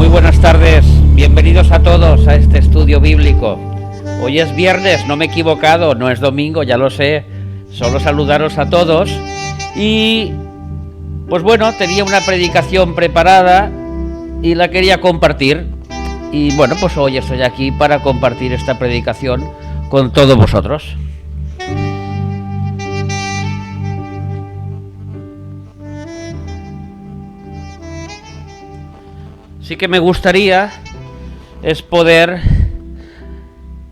buenas tardes, bienvenidos a todos a este estudio bíblico. Hoy es viernes, no me he equivocado, no es domingo, ya lo sé. Solo saludaros a todos y pues bueno, tenía una predicación preparada y la quería compartir. Y bueno, pues hoy estoy aquí para compartir esta predicación con todos vosotros. Sí que me gustaría es poder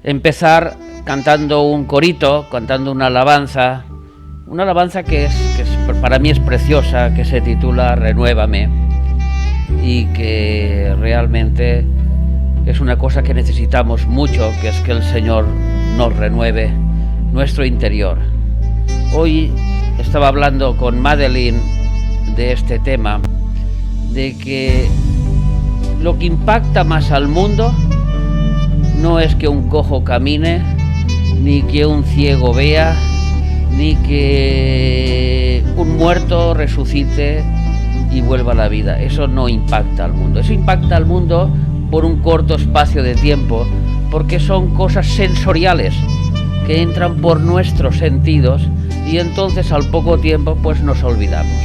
empezar cantando un corito, cantando una alabanza que para mí es preciosa, que se titula Renuévame, y que realmente es una cosa que necesitamos mucho, que es que el Señor nos renueve nuestro interior. Hoy estaba hablando con Madeline de este tema, de que lo que impacta más al mundo no es que un cojo camine, ni que un ciego vea, ni que un muerto resucite y vuelva a la vida. Eso no impacta al mundo. Eso impacta al mundo por un corto espacio de tiempo, porque son cosas sensoriales que entran por nuestros sentidos y entonces al poco tiempo pues nos olvidamos.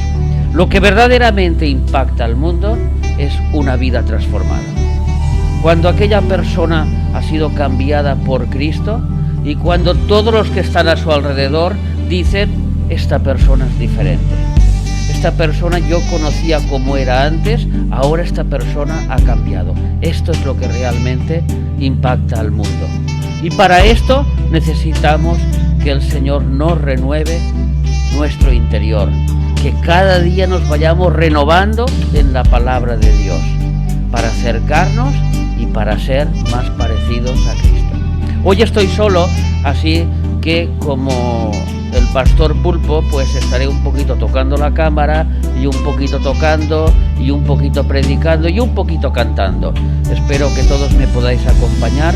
Lo que verdaderamente impacta al mundo es una vida transformada. Cuando aquella persona ha sido cambiada por Cristo y cuando todos los que están a su alrededor dicen, esta persona es diferente. Esta persona yo conocía como era antes, ahora esta persona ha cambiado. Esto es lo que realmente impacta al mundo. Y para esto necesitamos que el Señor nos renueve nuestro interior, que cada día nos vayamos renovando en la palabra de Dios, para acercarnos y para ser más parecidos a Cristo. Hoy estoy solo, así que como el pastor Pulpo, pues estaré un poquito tocando la cámara y un poquito tocando y un poquito predicando y un poquito cantando. Espero que todos me podáis acompañar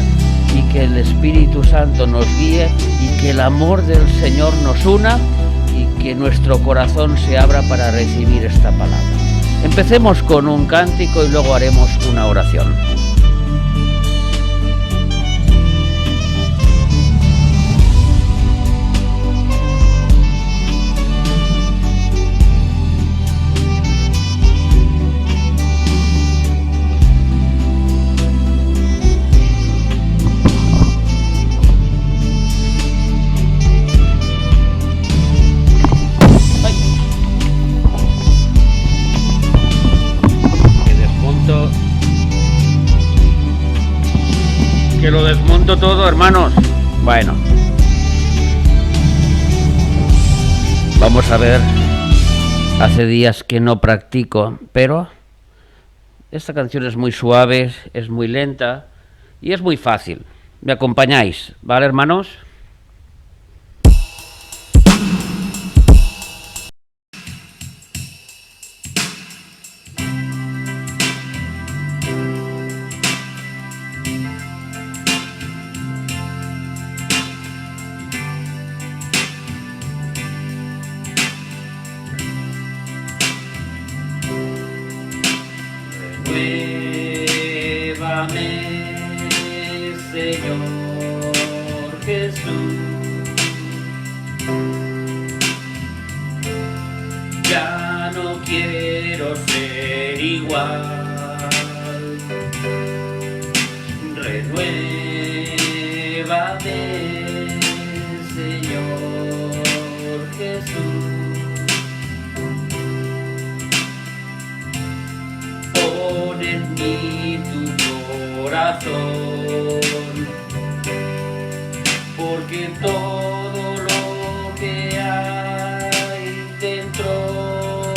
y que el Espíritu Santo nos guíe y que el amor del Señor nos una y que nuestro corazón se abra para recibir esta palabra. Empecemos con un cántico y luego haremos una oración. Que lo desmonto todo, hermanos. Bueno, vamos a ver. Hace días que no practico, pero esta canción es muy suave, es muy lenta y es muy fácil. ¿Me acompañáis? ¿Vale, hermanos? Renuévame, Señor Jesús, ya no quiero ser igual. Renuévame, Señor Jesús. Pon en mí tu corazón, porque todo lo que hay dentro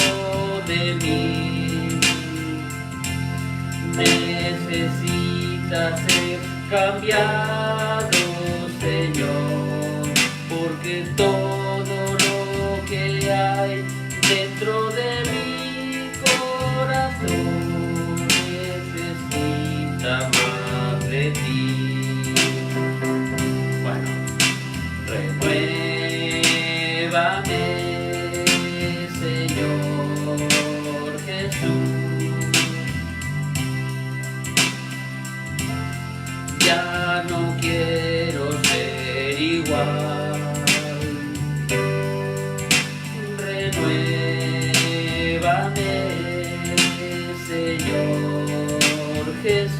de mí necesita ser cambiado, Señor, porque todo lo que hay dentro de mi corazón necesita más de ti. Bueno, renuévame, Señor Jesús. Jesús,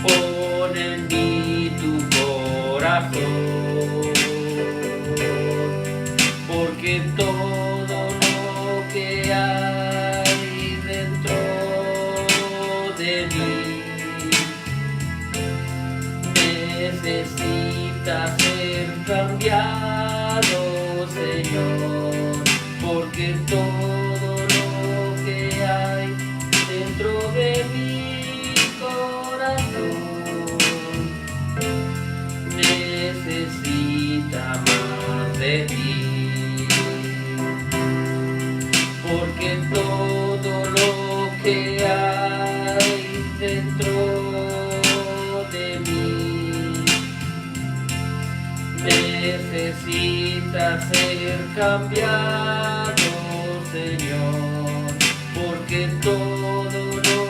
pon en mí tu corazón, porque todo lo que hay dentro de mí necesita ser cambiado, Señor, porque todo lo que hay dentro de mi corazón necesita más de ti, porque todo lo que hay dentro de mí necesita ser cambiado, Señor, porque todo lo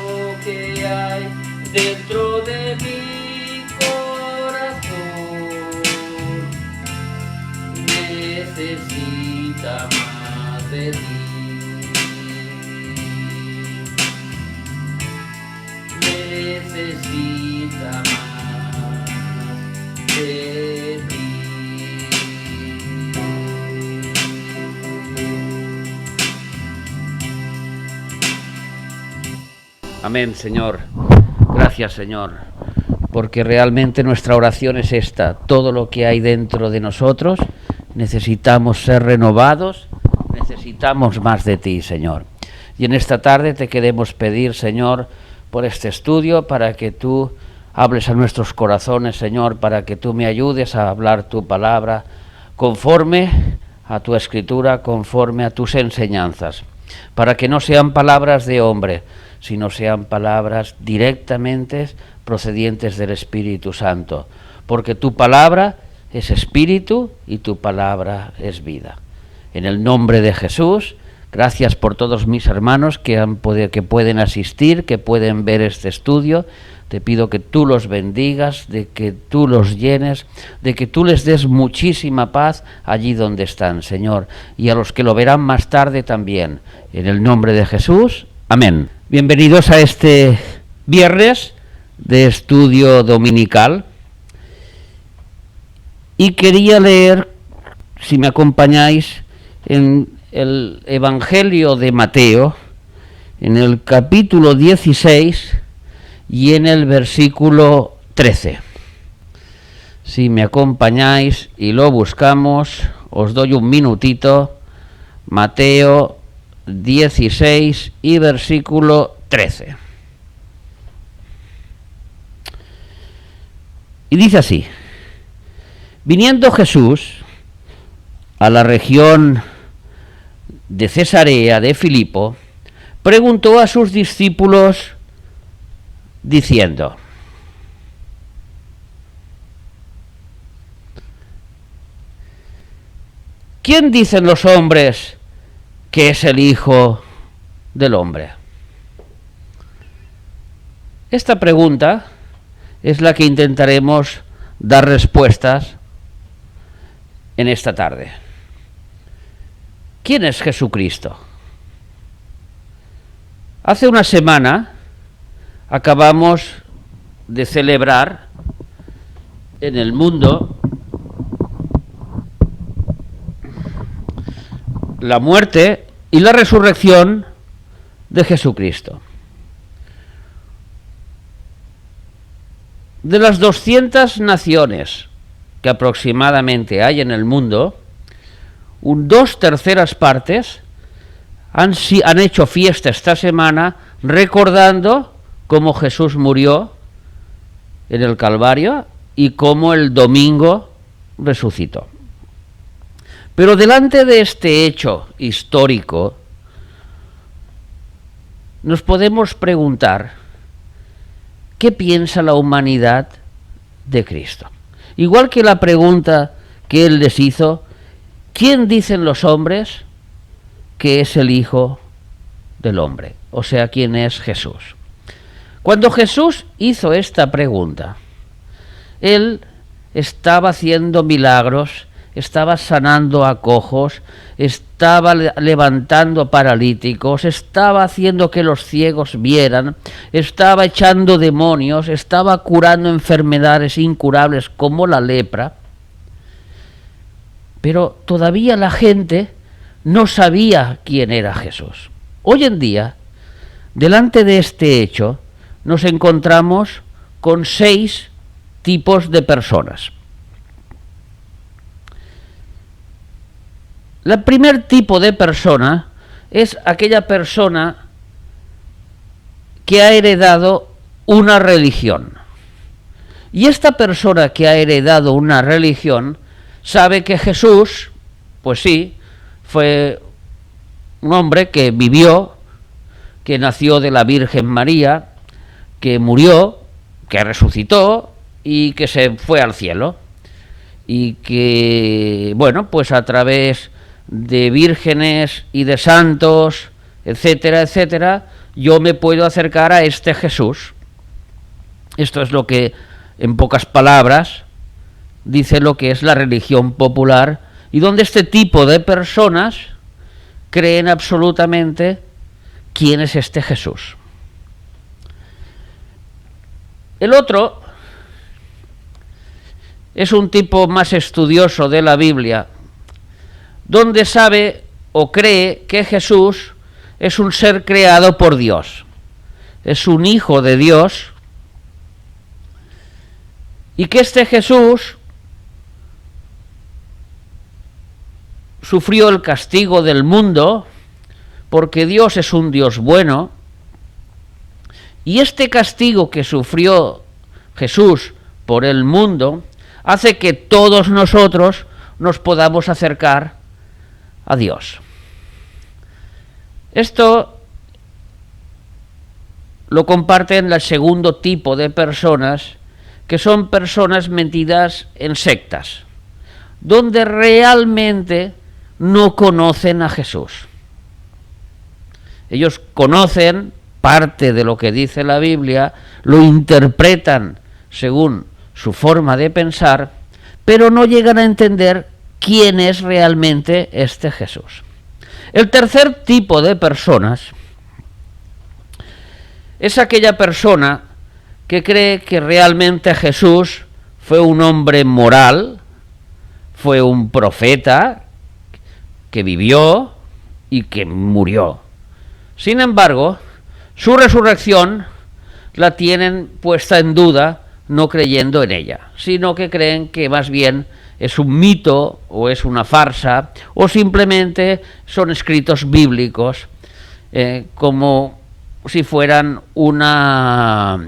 que hay dentro de mi corazón necesita más de ti, necesita más de ti. Amén, Señor. Gracias, Señor, porque realmente nuestra oración es esta. Todo lo que hay dentro de nosotros necesitamos ser renovados, necesitamos más de ti, Señor. Y en esta tarde te queremos pedir, Señor, por este estudio, para que tú hables a nuestros corazones, Señor, para que tú me ayudes a hablar tu palabra conforme a tu escritura, conforme a tus enseñanzas, para que no sean palabras de hombre, sino sean palabras directamente procedientes del Espíritu Santo, porque tu palabra es espíritu y tu palabra es vida. En el nombre de Jesús, gracias por todos mis hermanos que pueden asistir, que pueden ver este estudio. Te pido que tú los bendigas, de que tú los llenes, de que tú les des muchísima paz allí donde están, Señor, y a los que lo verán más tarde también. En el nombre de Jesús, amén. Bienvenidos a este viernes de estudio dominical. Y quería leer, si me acompañáis, en el Evangelio de Mateo, en el capítulo 16 y en el versículo 13. Si me acompañáis y lo buscamos, os doy un minutito. Mateo 16 y versículo 13. Y dice así: viniendo Jesús a la región de Cesarea de Filipo, preguntó a sus discípulos diciendo: ¿quién dicen los hombres que es el Hijo del Hombre? Esta pregunta es la que intentaremos dar respuestas en esta tarde. ¿Quién es Jesucristo? Hace una semana acabamos de celebrar en el mundo la muerte y la resurrección de Jesucristo. De las 200 naciones que aproximadamente hay en el mundo, 2/3 partes han hecho fiesta esta semana recordando cómo Jesús murió en el Calvario y cómo el domingo resucitó. Pero delante de este hecho histórico, nos podemos preguntar ¿qué piensa la humanidad de Cristo? Igual que la pregunta que Él les hizo: ¿quién dicen los hombres que es el Hijo del Hombre? O sea, ¿quién es Jesús? Cuando Jesús hizo esta pregunta, Él estaba haciendo milagros estaba sanando a cojos, estaba levantando paralíticos, estaba haciendo que los ciegos vieran, estaba echando demonios, estaba curando enfermedades incurables como la lepra. Pero todavía la gente no sabía quién era Jesús. Hoy en día, delante de este hecho, nos encontramos con 6 tipos de personas. El primer tipo de persona es aquella persona que ha heredado una religión. Y esta persona que ha heredado una religión sabe que Jesús, pues sí, fue un hombre que vivió, que nació de la Virgen María, que murió, que resucitó y que se fue al cielo. Y que, bueno, pues a través de vírgenes y de santos, etcétera, etcétera, yo me puedo acercar a este Jesús. Esto es lo que, en pocas palabras, dice lo que es la religión popular, y donde este tipo de personas creen absolutamente quién es este Jesús. El otro es un tipo más estudioso de la Biblia, donde sabe o cree que Jesús es un ser creado por Dios, es un hijo de Dios, y que este Jesús sufrió el castigo del mundo porque Dios es un Dios bueno, y este castigo que sufrió Jesús por el mundo hace que todos nosotros nos podamos acercar a Dios. Esto lo comparten el segundo tipo de personas, que son personas metidas en sectas, donde realmente no conocen a Jesús. Ellos conocen parte de lo que dice la Biblia, lo interpretan según su forma de pensar, pero no llegan a entender quién es realmente este Jesús. El tercer tipo de personas es aquella persona que cree que realmente Jesús fue un hombre moral, fue un profeta que vivió y que murió. Sin embargo, su resurrección la tienen puesta en duda, no creyendo en ella, sino que creen que más bien es un mito o es una farsa o simplemente son escritos bíblicos, como si fueran una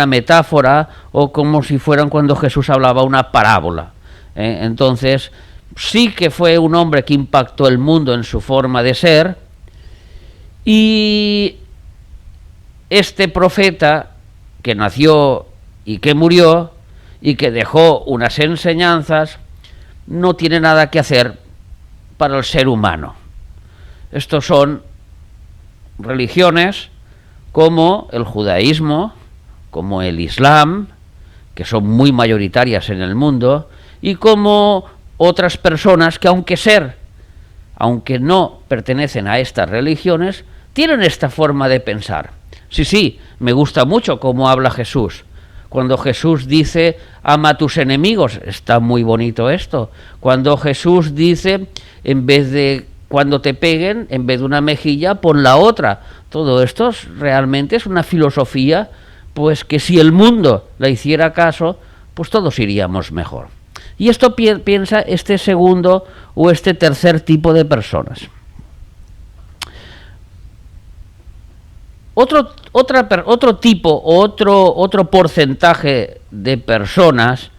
metáfora o como si fueran cuando Jesús hablaba una parábola. Entonces, sí que fue un hombre que impactó el mundo en su forma de ser, y este profeta que nació y que murió y que dejó unas enseñanzas no tiene nada que hacer para el ser humano. Estos son religiones como el judaísmo, como el islam, que son muy mayoritarias en el mundo, y como otras personas que aunque no pertenecen a estas religiones, tienen esta forma de pensar. Sí, me gusta mucho cómo habla Jesús. Cuando Jesús dice, ama a tus enemigos, está muy bonito esto. Cuando Jesús dice, en vez de cuando te peguen, en vez de una mejilla, pon la otra. Todo esto realmente es una filosofía, pues que si el mundo la hiciera caso, pues todos iríamos mejor. Y esto piensa este segundo o este tercer tipo de personas. Otro tipo, otro porcentaje de personas,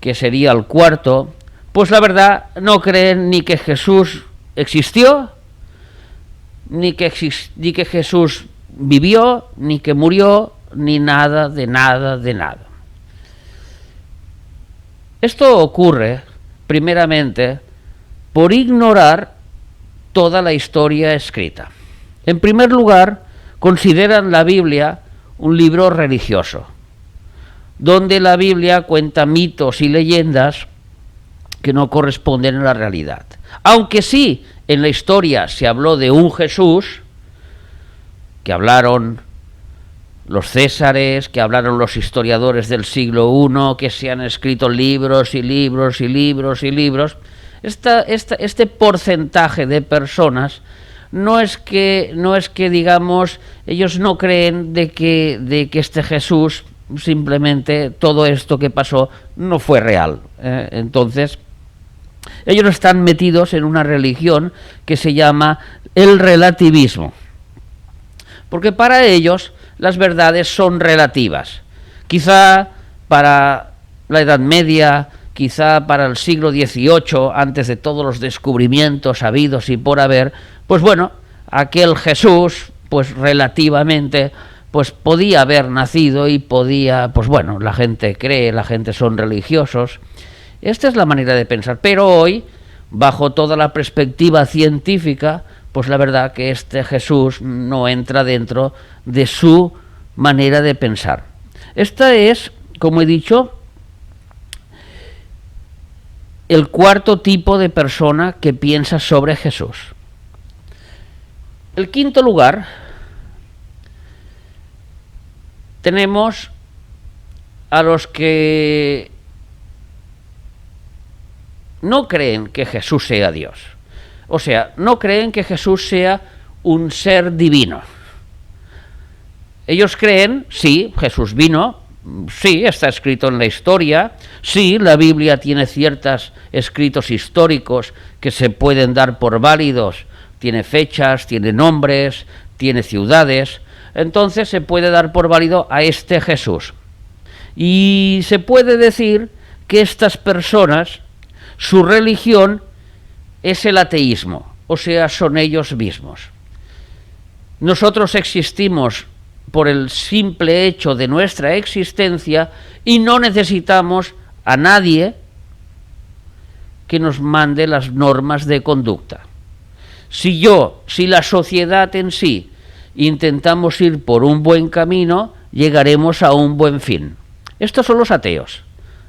que sería el cuarto, pues la verdad no creen ni que Jesús existió, ni que Jesús vivió, ni que murió, ni nada de nada de nada. Esto ocurre, primeramente, por ignorar toda la historia escrita. En primer lugar, consideran la Biblia un libro religioso, donde la Biblia cuenta mitos y leyendas que no corresponden a la realidad. Aunque sí, en la historia se habló de un Jesús, que hablaron los césares, que hablaron los historiadores del siglo I, que se han escrito libros y libros y libros y libros. Este porcentaje de personas no es que digamos, ellos no creen de que este Jesús, simplemente todo esto que pasó no fue real. Entonces, ellos están metidos en una religión que se llama el relativismo, porque para ellos las verdades son relativas. Quizá para la Edad Media, quizá para el siglo XVIII, antes de todos los descubrimientos habidos y por haber, pues bueno, aquel Jesús, pues relativamente, pues podía haber nacido y podía, pues bueno, la gente cree, la gente son religiosos. Esta es la manera de pensar, pero hoy, bajo toda la perspectiva científica, pues la verdad que este Jesús no entra dentro de su manera de pensar. Esta es, como he dicho, el cuarto tipo de persona que piensa sobre Jesús. El quinto lugar, tenemos a los que no creen que Jesús sea Dios. O sea, no creen que Jesús sea un ser divino. Ellos creen, sí, Jesús vino, sí, está escrito en la historia, sí, la Biblia tiene ciertos escritos históricos que se pueden dar por válidos, tiene fechas, tiene nombres, tiene ciudades, entonces se puede dar por válido a este Jesús. Y se puede decir que estas personas, su religión es el ateísmo, o sea, son ellos mismos. Nosotros existimos por el simple hecho de nuestra existencia y no necesitamos a nadie que nos mande las normas de conducta. Si la sociedad en sí intentamos ir por un buen camino, llegaremos a un buen fin. Estos son los ateos.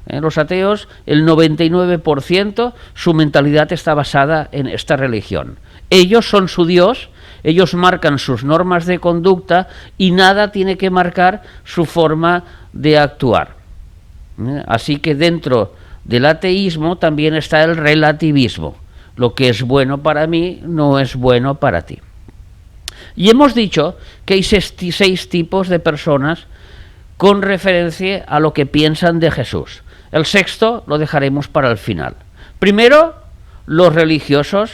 Los ateos, el 99%, su mentalidad está basada en esta religión. Ellos son su Dios, ellos marcan sus normas de conducta y nada tiene que marcar su forma de actuar. Así que dentro del ateísmo también está el relativismo. Lo que es bueno para mí no es bueno para ti. Y hemos dicho que hay seis tipos de personas con referencia a lo que piensan de Jesús. El sexto lo dejaremos para el final. Primero, los religiosos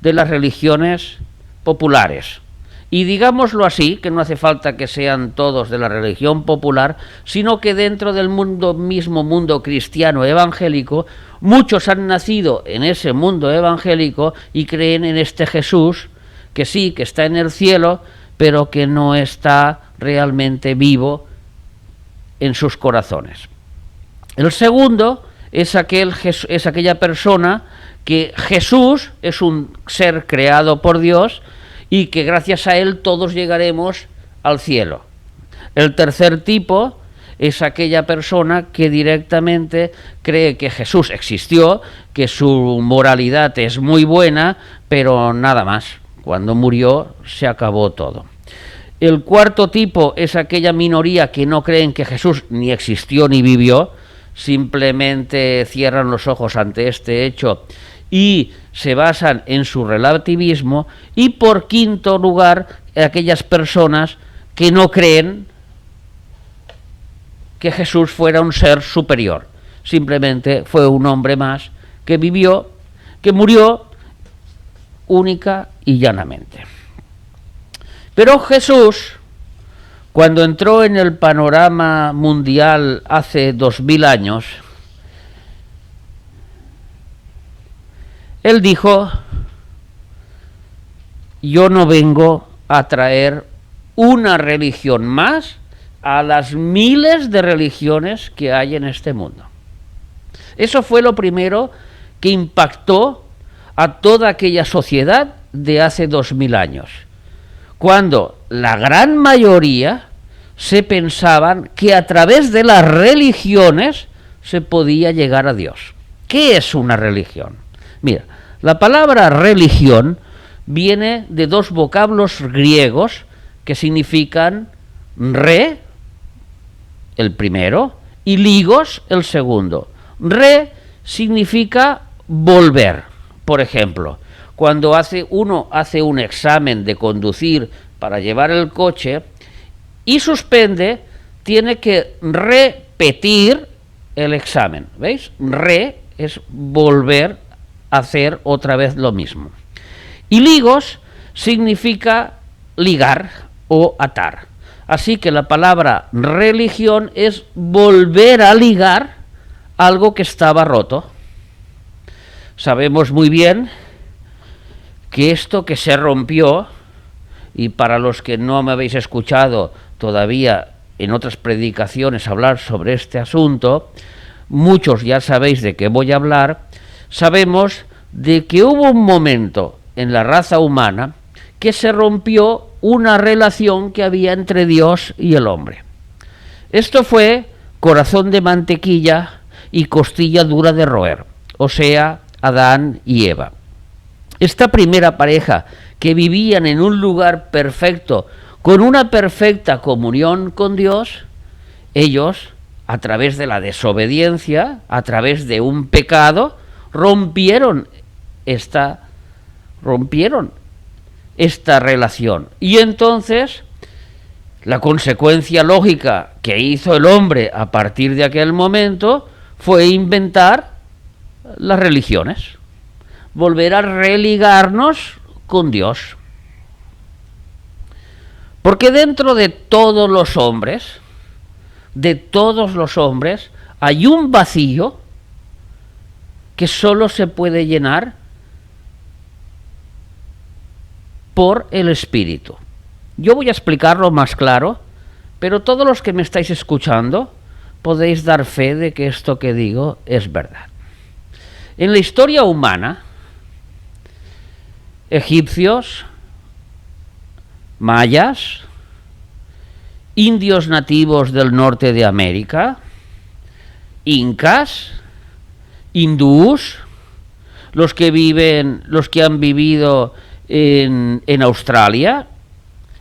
de las religiones populares. Y digámoslo así, que no hace falta que sean todos de la religión popular, sino que dentro del mismo mundo cristiano evangélico, muchos han nacido en ese mundo evangélico y creen en este Jesús, que sí, que está en el cielo, pero que no está realmente vivo en sus corazones. El segundo es aquella persona que Jesús es un ser creado por Dios y que gracias a él todos llegaremos al cielo. El tercer tipo es aquella persona que directamente cree que Jesús existió, que su moralidad es muy buena, pero nada más. Cuando murió se acabó todo. El cuarto tipo es aquella minoría que no creen que Jesús ni existió ni vivió, simplemente cierran los ojos ante este hecho y se basan en su relativismo. Y por quinto lugar, aquellas personas que no creen que Jesús fuera un ser superior, simplemente fue un hombre más que vivió, que murió única y llanamente. Pero Jesús, cuando entró en el panorama mundial hace 2000 años, él dijo: yo no vengo a traer una religión más a las miles de religiones que hay en este mundo. Eso fue lo primero que impactó a toda aquella sociedad de hace 2000 años, cuando la gran mayoría se pensaban que a través de las religiones se podía llegar a Dios. ¿Qué es una religión? Mira, la palabra religión viene de dos vocablos griegos que significan re, el primero, y ligos, el segundo. Re significa volver. Por ejemplo, cuando uno hace un examen de conducir para llevar el coche y suspende, tiene que repetir el examen. ¿Veis? Re es volver a hacer otra vez lo mismo. Y ligos significa ligar o atar. Así que la palabra religión es volver a ligar algo que estaba roto. Sabemos muy bien que esto que se rompió, y para los que no me habéis escuchado todavía en otras predicaciones hablar sobre este asunto, muchos ya sabéis de qué voy a hablar, sabemos de que hubo un momento en la raza humana que se rompió una relación que había entre Dios y el hombre. Esto fue corazón de mantequilla y costilla dura de roer, o sea, Adán y Eva. Esta primera pareja que vivían en un lugar perfecto, con una perfecta comunión con Dios, ellos, a través de la desobediencia, a través de un pecado, rompieron esta relación. Y entonces, la consecuencia lógica que hizo el hombre a partir de aquel momento fue inventar las religiones, volver a religarnos con Dios. Porque dentro de todos los hombres, hay un vacío que solo se puede llenar por el Espíritu. Yo voy a explicarlo más claro, pero todos los que me estáis escuchando podéis dar fe de que esto que digo es verdad. En la historia humana, egipcios, mayas, indios nativos del norte de América, incas, hindús, los que han vivido en Australia,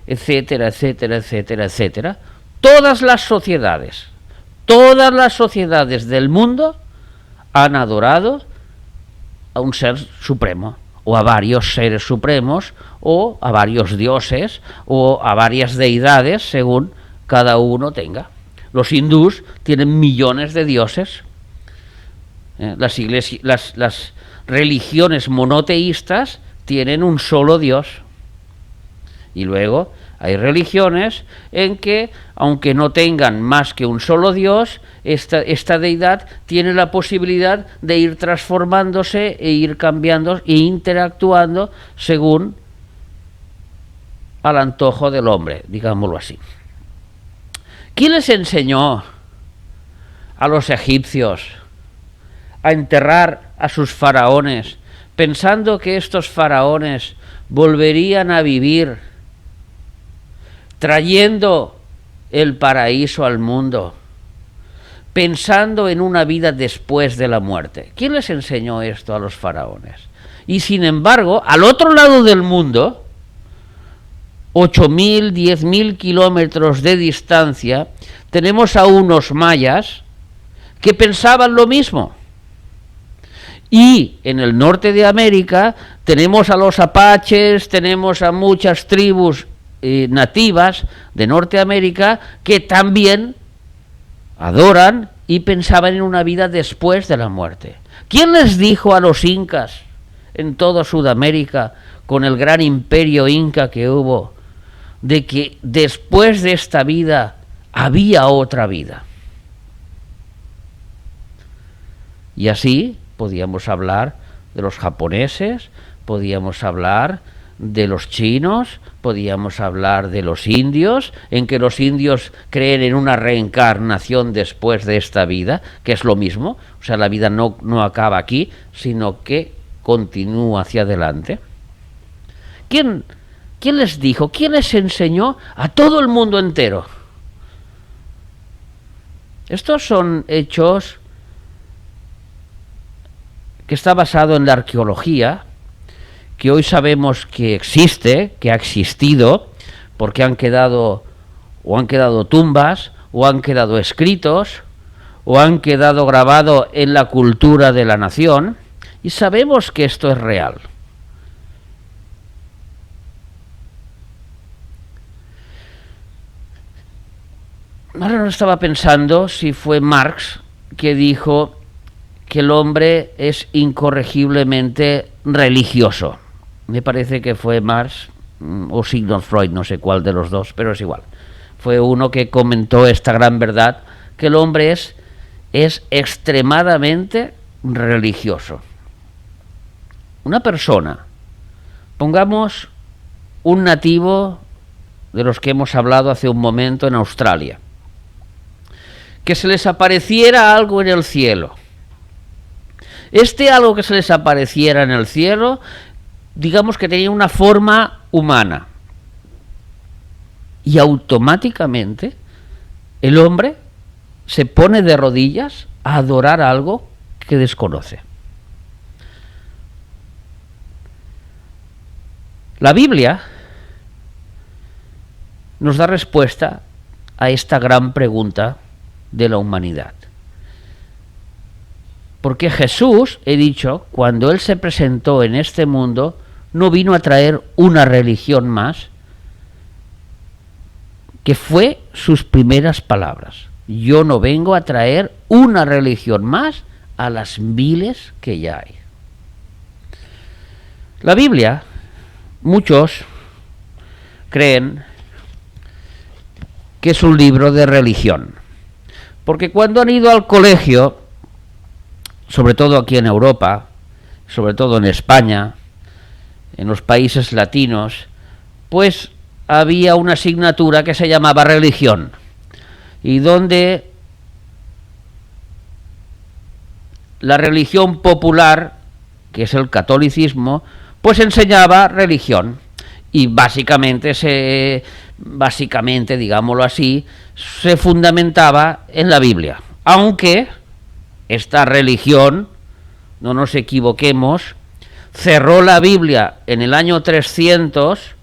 etcétera, etcétera, etcétera, etcétera. Todas las sociedades del mundo han adorado a un ser supremo, o a varios seres supremos, o a varios dioses, o a varias deidades, según cada uno tenga. Los hindús tienen millones de dioses. Las religiones monoteístas tienen un solo Dios. Y luego hay religiones en que, aunque no tengan más que un solo Dios, esta deidad tiene la posibilidad de ir transformándose e ir cambiando e interactuando según al antojo del hombre, digámoslo así. ¿Quién les enseñó a los egipcios a enterrar a sus faraones pensando que estos faraones volverían a vivir trayendo el paraíso al mundo, pensando en una vida después de la muerte? ¿Quién les enseñó esto a los faraones? Y sin embargo, al otro lado del mundo, 8.000, 10.000 kilómetros de distancia, tenemos a unos mayas que pensaban lo mismo. Y en el norte de América tenemos a los apaches, tenemos a muchas tribus nativas de Norteamérica que también adoran y pensaban en una vida después de la muerte. ¿Quién les dijo a los incas en toda Sudamérica, con el gran imperio inca que hubo, de que después de esta vida había otra vida? Y así podíamos hablar de los japoneses, podíamos hablar de los chinos, podíamos hablar de los indios, en que los indios creen en una reencarnación después de esta vida, que es lo mismo, o sea, la vida no acaba aquí, sino que continúa hacia adelante. ¿Quién les dijo? ¿Quién les enseñó a todo el mundo entero? Estos son hechos que está basado en la arqueología, que hoy sabemos que existe, que ha existido, porque han quedado tumbas, o han quedado escritos, o han quedado grabados en la cultura de la nación, y sabemos que esto es real. Ahora no estaba pensando si fue Marx que dijo que el hombre es incorregiblemente religioso. Me parece que fue Marx o Sigmund Freud, no sé cuál de los dos, pero es igual. Fue uno que comentó esta gran verdad, que el hombre es extremadamente religioso. Una persona, pongamos un nativo de los que hemos hablado hace un momento en Australia, que se les apareciera algo en el cielo. Este algo que se les apareciera en el cielo, digamos que tenía una forma humana. Y automáticamente el hombre se pone de rodillas a adorar algo que desconoce. La Biblia nos da respuesta a esta gran pregunta de la humanidad. Porque Jesús, he dicho, cuando Él se presentó en este mundo, no vino a traer una religión más, que fue sus primeras palabras. Yo no vengo a traer una religión más a las miles que ya hay. La Biblia, muchos creen que es un libro de religión, porque cuando han ido al colegio, sobre todo aquí en Europa, sobre todo en España, en los países latinos, pues había una asignatura que se llamaba religión, y donde la religión popular, que es el catolicismo, pues enseñaba religión, y básicamente, digámoslo así, se fundamentaba en la Biblia, aunque esta religión, no nos equivoquemos, cerró la Biblia en el año 300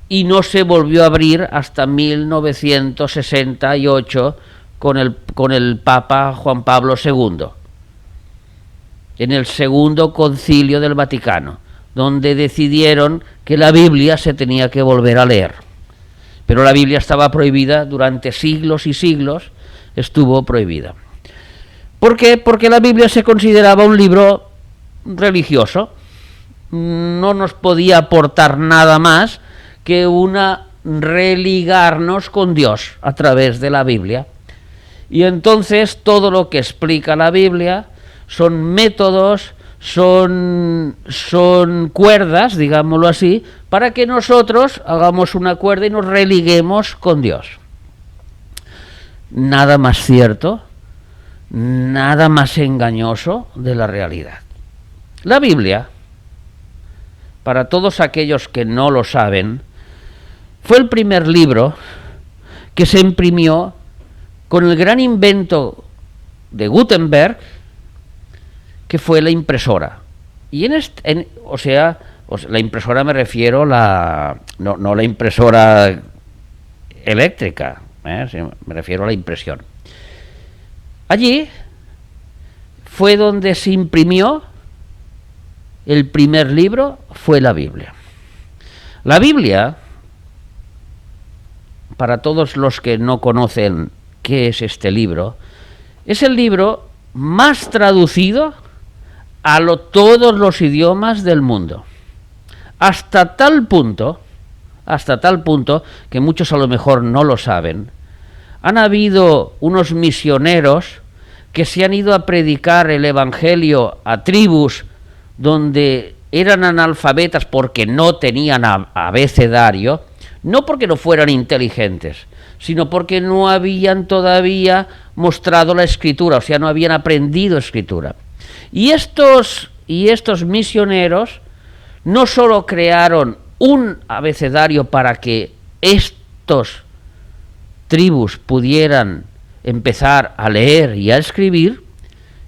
y no se volvió a abrir hasta 1968 con el Papa Juan Pablo II, en el Segundo Concilio del Vaticano, donde decidieron que la Biblia se tenía que volver a leer. Pero la Biblia estaba prohibida durante siglos y siglos, estuvo prohibida. ¿Por qué? Porque la Biblia se consideraba un libro religioso. No nos podía aportar nada más que religarnos con Dios a través de la Biblia. Y entonces todo lo que explica la Biblia son métodos, son cuerdas, digámoslo así, para que nosotros hagamos una cuerda y nos religuemos con Dios. Nada más cierto, nada más engañoso de la realidad. La Biblia, para todos aquellos que no lo saben, fue el primer libro que se imprimió con el gran invento de Gutenberg, que fue la impresora. Y la impresora me refiero no la impresora eléctrica, me refiero a la impresión. Allí fue donde se imprimió el primer libro, fue la Biblia. La Biblia, para todos los que no conocen qué es este libro, es el libro más traducido a todos los idiomas del mundo. Hasta tal punto que muchos a lo mejor no lo saben, han habido unos misioneros que se han ido a predicar el evangelio a tribus donde eran analfabetas porque no tenían abecedario, no porque no fueran inteligentes, sino porque no habían todavía mostrado la escritura, o sea, no habían aprendido escritura. Y estos misioneros no solo crearon un abecedario para que estos tribus pudieran empezar a leer y a escribir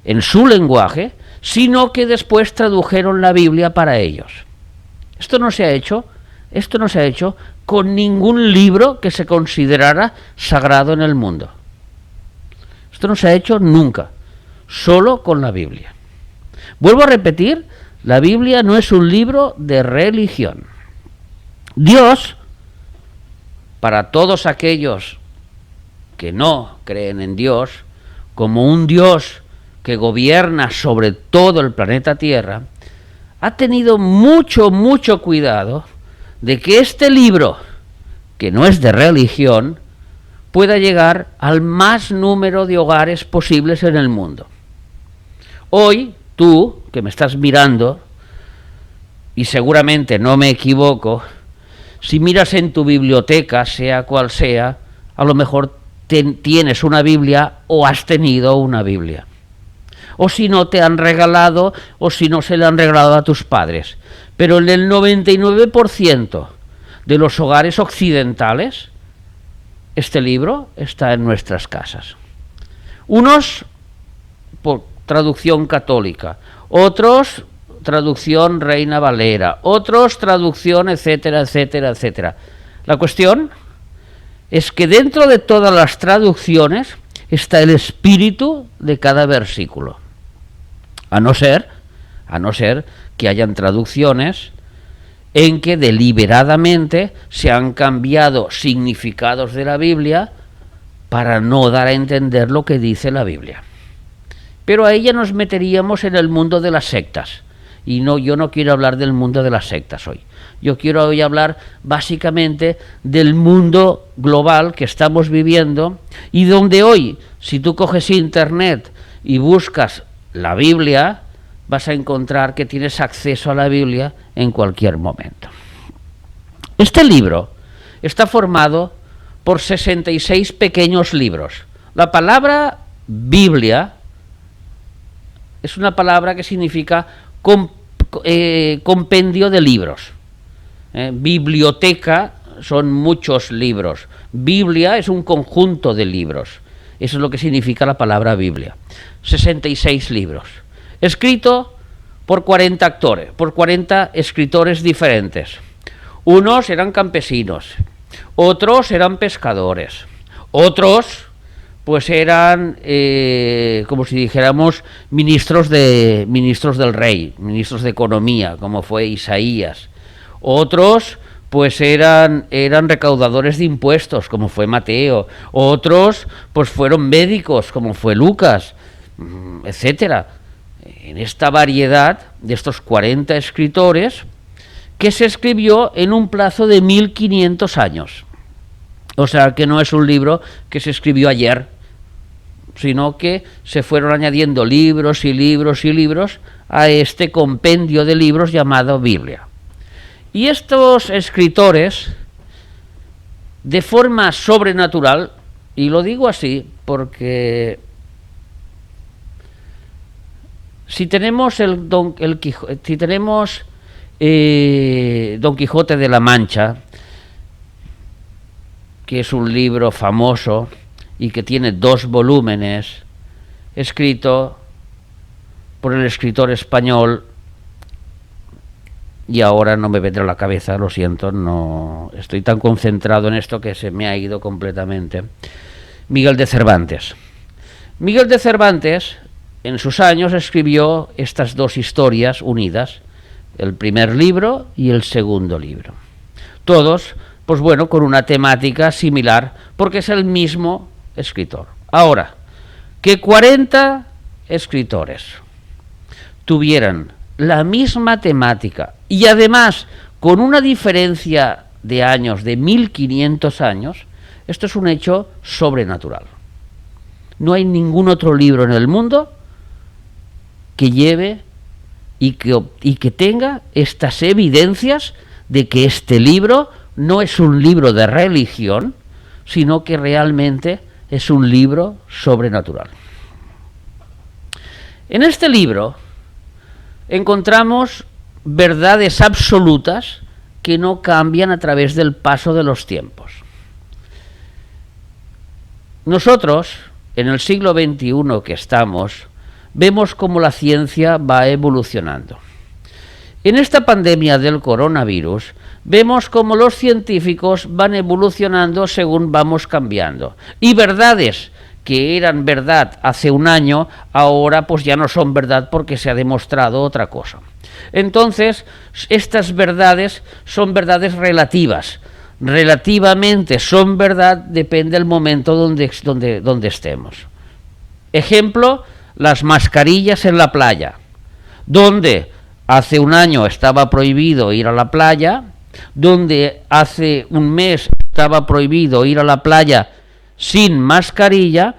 en su lenguaje, sino que después tradujeron la Biblia para ellos. Esto no se ha hecho con ningún libro que se considerara sagrado en el mundo. Esto no se ha hecho nunca, solo con la Biblia. Vuelvo a repetir, la Biblia no es un libro de religión. Dios, para todos aquellos que no creen en Dios, como un Dios que gobierna sobre todo el planeta Tierra, ha tenido mucho cuidado de que este libro, que no es de religión, pueda llegar al más número de hogares posibles en el mundo. Hoy, tú, que me estás mirando, y seguramente no me equivoco, si miras en tu biblioteca, sea cual sea, a lo mejor tienes una Biblia o has tenido una Biblia. O si no te han regalado, o si no se le han regalado a tus padres. Pero en el 99% de los hogares occidentales, este libro está en nuestras casas. Unos por traducción católica, otros traducción Reina Valera, otros traducción etcétera, etcétera, etcétera. La cuestión es que dentro de todas las traducciones está el espíritu de cada versículo. A no ser que hayan traducciones en que deliberadamente se han cambiado significados de la Biblia para no dar a entender lo que dice la Biblia. Pero ahí ya nos meteríamos en el mundo de las sectas. Y no, yo no quiero hablar del mundo de las sectas hoy. Yo quiero hoy hablar básicamente del mundo global que estamos viviendo y donde hoy, si tú coges internet y buscas la Biblia, vas a encontrar que tienes acceso a la Biblia en cualquier momento. Este libro está formado por 66 pequeños libros. La palabra Biblia es una palabra que significa compendio de libros. Biblioteca son muchos libros. Biblia es un conjunto de libros. Eso es lo que significa la palabra Biblia. 66 libros. Escrito por 40 escritores diferentes. Unos eran campesinos, otros eran pescadores, otros pues eran, como si dijéramos, ministros del rey, ministros de economía, como fue Isaías. Otros pues eran recaudadores de impuestos, como fue Mateo. Otros pues fueron médicos, como fue Lucas, etcétera. En esta variedad de estos 40 escritores, que se escribió en un plazo de 1500 años. O sea, que no es un libro que se escribió ayer, sino que se fueron añadiendo libros y libros y libros a este compendio de libros llamado Biblia. Y estos escritores, de forma sobrenatural, y lo digo así porque si tenemos Don Quijote de la Mancha, que es un libro famoso y que tiene 2 volúmenes, escrito por el escritor español, y ahora no me vendrá a la cabeza, lo siento, no estoy tan concentrado en esto que se me ha ido completamente, Miguel de Cervantes. Miguel de Cervantes, en sus años, escribió estas 2 historias unidas, el primer libro y el segundo libro. Todos, pues bueno, con una temática similar, porque es el mismo escritor. Ahora, que 40 escritores tuvieran la misma temática y además con una diferencia de años de 1500 años, esto es un hecho sobrenatural. No hay ningún otro libro en el mundo que lleve y que tenga estas evidencias de que este libro no es un libro de religión, sino que realmente es un libro sobrenatural. En este libro encontramos verdades absolutas que no cambian a través del paso de los tiempos. Nosotros, en el siglo XXI que estamos, vemos cómo la ciencia va evolucionando. En esta pandemia del coronavirus, vemos cómo los científicos van evolucionando según vamos cambiando. Y verdades que eran verdad hace un año, ahora pues ya no son verdad porque se ha demostrado otra cosa. Entonces, estas verdades son verdades relativas. Relativamente son verdad, depende del momento donde estemos. Ejemplo, las mascarillas en la playa, donde hace un año estaba prohibido ir a la playa, donde hace un mes estaba prohibido ir a la playa sin mascarilla,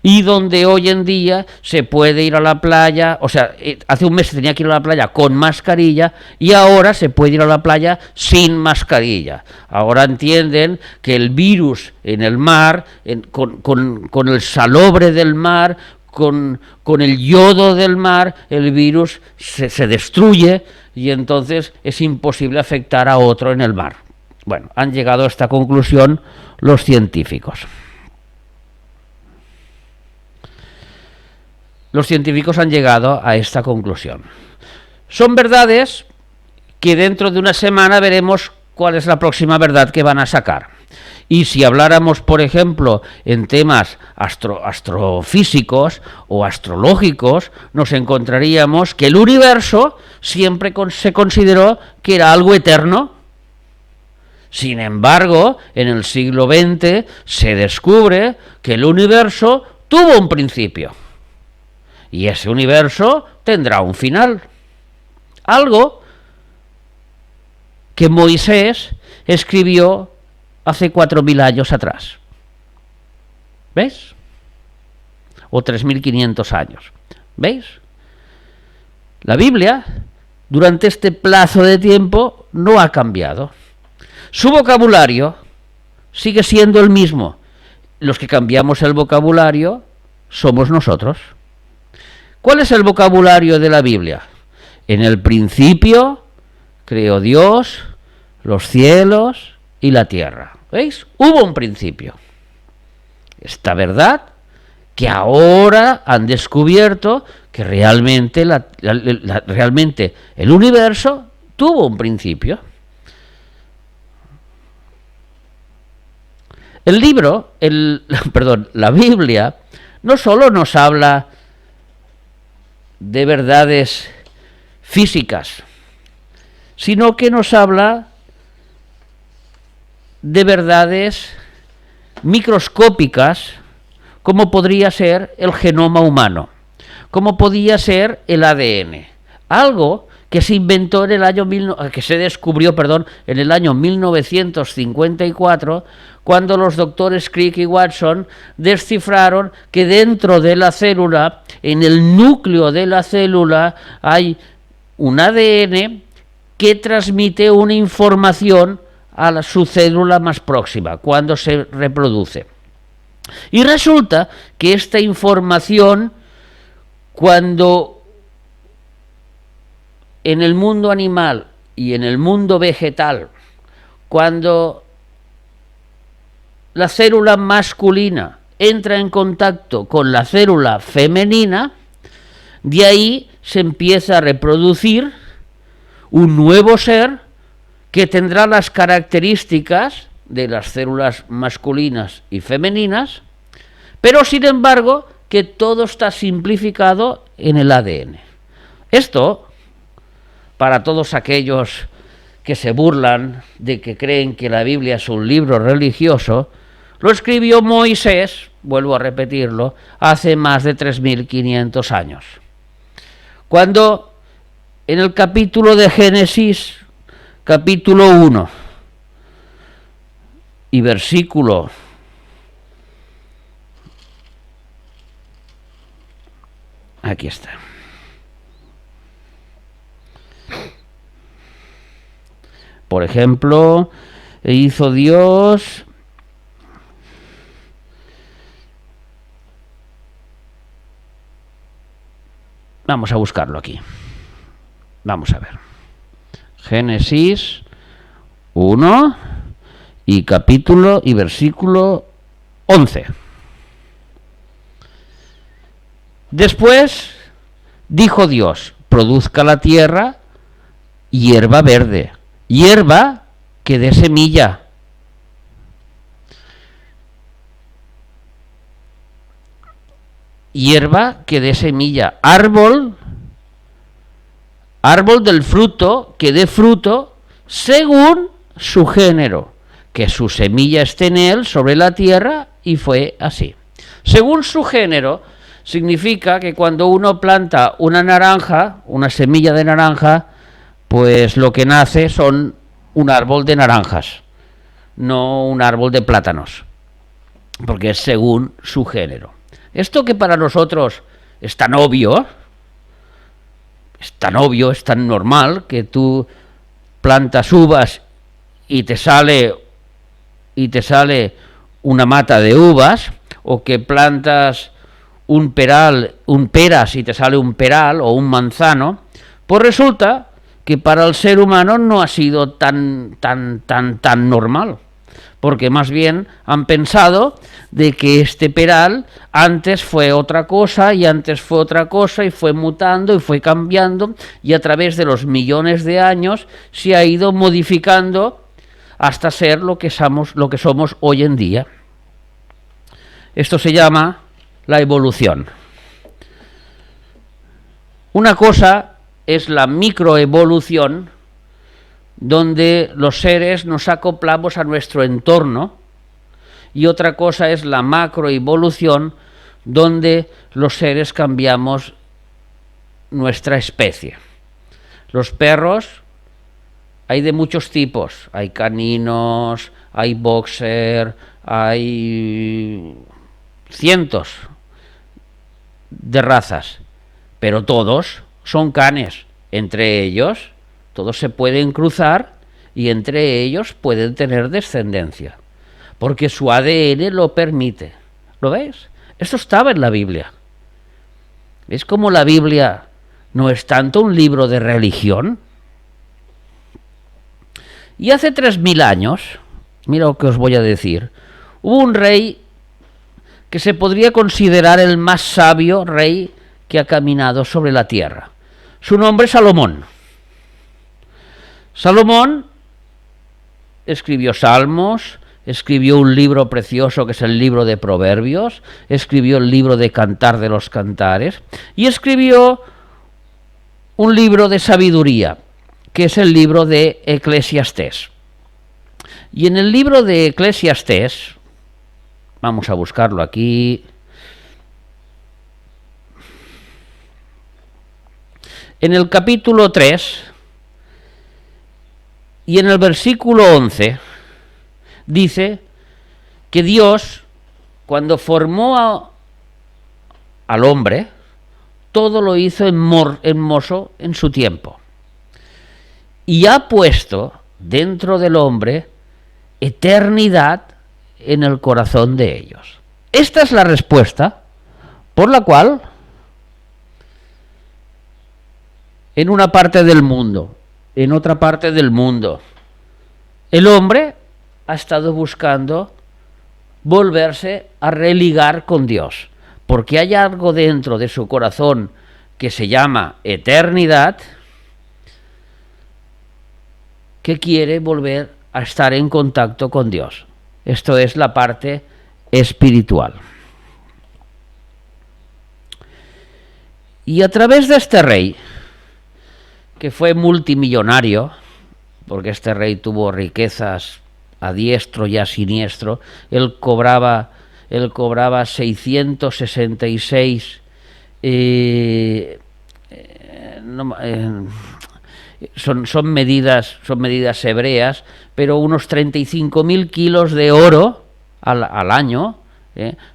y donde hoy en día se puede ir a la playa, o sea, hace un mes se tenía que ir a la playa con mascarilla y ahora se puede ir a la playa sin mascarilla. Ahora entienden que el virus en el mar, con el salobre del mar, con el yodo del mar, el virus se destruye y entonces es imposible afectar a otro en el mar. Bueno, han llegado a esta conclusión los científicos. Los científicos han llegado a esta conclusión. Son verdades que dentro de una semana veremos cuál es la próxima verdad que van a sacar. Y si habláramos, por ejemplo, en temas astrofísicos o astrológicos, nos encontraríamos que el universo siempre se consideró que era algo eterno. Sin embargo, en el siglo XX se descubre que el universo tuvo un principio. Y ese universo tendrá un final. Algo que Moisés escribió hace 4.000 años atrás. ¿Veis? O 3.500 años. ¿Veis? La Biblia, durante este plazo de tiempo, no ha cambiado. Su vocabulario sigue siendo el mismo. Los que cambiamos el vocabulario somos nosotros. ¿Cuál es el vocabulario de la Biblia? En el principio creó Dios los cielos y la tierra. ¿Veis? Hubo un principio. Esta verdad que ahora han descubierto que realmente, realmente el universo tuvo un principio. La Biblia no solo nos habla de verdades físicas, sino que nos habla de verdades microscópicas, como podría ser el genoma humano, como podía ser el ADN, algo que se inventó en el año que se descubrió, en el año 1954, cuando los doctores Crick y Watson descifraron que dentro de la célula, en el núcleo de la célula, hay un ADN que transmite una información a su célula más próxima, cuando se reproduce. Y resulta que esta información, cuando en el mundo animal y en el mundo vegetal, cuando la célula masculina entra en contacto con la célula femenina, de ahí se empieza a reproducir un nuevo ser que tendrá las características de las células masculinas y femeninas, pero sin embargo que todo está simplificado en el ADN. Esto, para todos aquellos que se burlan de que creen que la Biblia es un libro religioso, lo escribió Moisés, vuelvo a repetirlo, hace más de 3.500 años. Cuando en el capítulo de Génesis, capítulo 1 y versículo aquí está. Por ejemplo, hizo Dios vamos a buscarlo aquí. Vamos a ver. Génesis 1 y capítulo y versículo 11. Después Dijo Dios, produzca la tierra hierba verde, hierba que dé semilla. Hierba que dé semilla, árbol del fruto que dé fruto según su género, que su semilla esté en él sobre la tierra, y fue así. Según su género significa que cuando uno planta una naranja, una semilla de naranja, pues lo que nace son un árbol de naranjas, no un árbol de plátanos, porque es según su género. Esto que para nosotros es tan obvio, es tan normal, que tú plantas uvas y te sale una mata de uvas, o que plantas un peras y te sale un peral o un manzano, pues resulta que para el ser humano no ha sido tan normal, porque más bien han pensado de que este peral antes fue otra cosa y antes fue otra cosa y fue mutando y fue cambiando, y a través de los millones de años se ha ido modificando hasta ser lo que somos hoy en día. Esto se llama la evolución. Una cosa es la microevolución, donde los seres nos acoplamos a nuestro entorno, y otra cosa es la macroevolución, donde los seres cambiamos nuestra especie. Los perros hay de muchos tipos, hay caninos, hay boxer, hay cientos de razas, pero todos son canes. Entre ellos todos se pueden cruzar y entre ellos pueden tener descendencia, porque su ADN lo permite. ¿Lo veis? Esto estaba en la Biblia. ¿Veis cómo la Biblia no es tanto un libro de religión? Y hace 3000 años, mira lo que os voy a decir, hubo un rey que se podría considerar el más sabio rey que ha caminado sobre la tierra. Su nombre es Salomón. Salomón escribió salmos, escribió un libro precioso que es el libro de Proverbios, escribió el libro de Cantar de los Cantares y escribió un libro de sabiduría, que es el libro de Eclesiastés. Y en el libro de Eclesiastés, vamos a buscarlo aquí, en el capítulo 3 y en el versículo 11, dice que Dios, cuando formó al hombre, todo lo hizo hermoso en su tiempo, y ha puesto dentro del hombre eternidad en el corazón de ellos. Esta es la respuesta por la cual en una parte del mundo, en otra parte del mundo, el hombre ha estado buscando volverse a religar con Dios, porque hay algo dentro de su corazón que se llama eternidad, que quiere volver a estar en contacto con Dios. Esto es la parte espiritual. Y a través de este rey, que fue multimillonario, porque este rey tuvo riquezas a diestro y a siniestro, él cobraba 666 son medidas hebreas, pero unos 35.000 kilos de oro al año,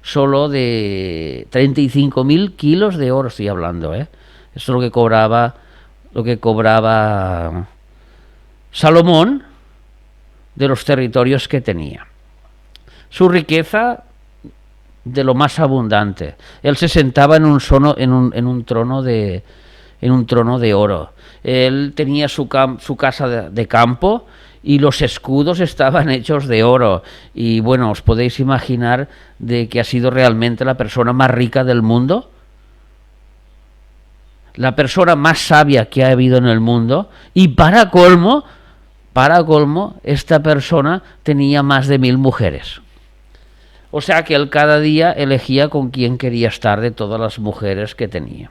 solo de 35.000 kilos de oro estoy hablando, Eso es lo que cobraba Salomón de los territorios que tenía. Su riqueza de lo más abundante. Él se sentaba en un trono de oro. Él tenía su casa de campo y los escudos estaban hechos de oro. Y bueno, os podéis imaginar de que ha sido realmente la persona más rica del mundo. la persona más sabia que ha habido en el mundo, y para colmo, esta persona tenía más de 1000 mujeres. O sea que él cada día elegía con quién quería estar de todas las mujeres que tenía.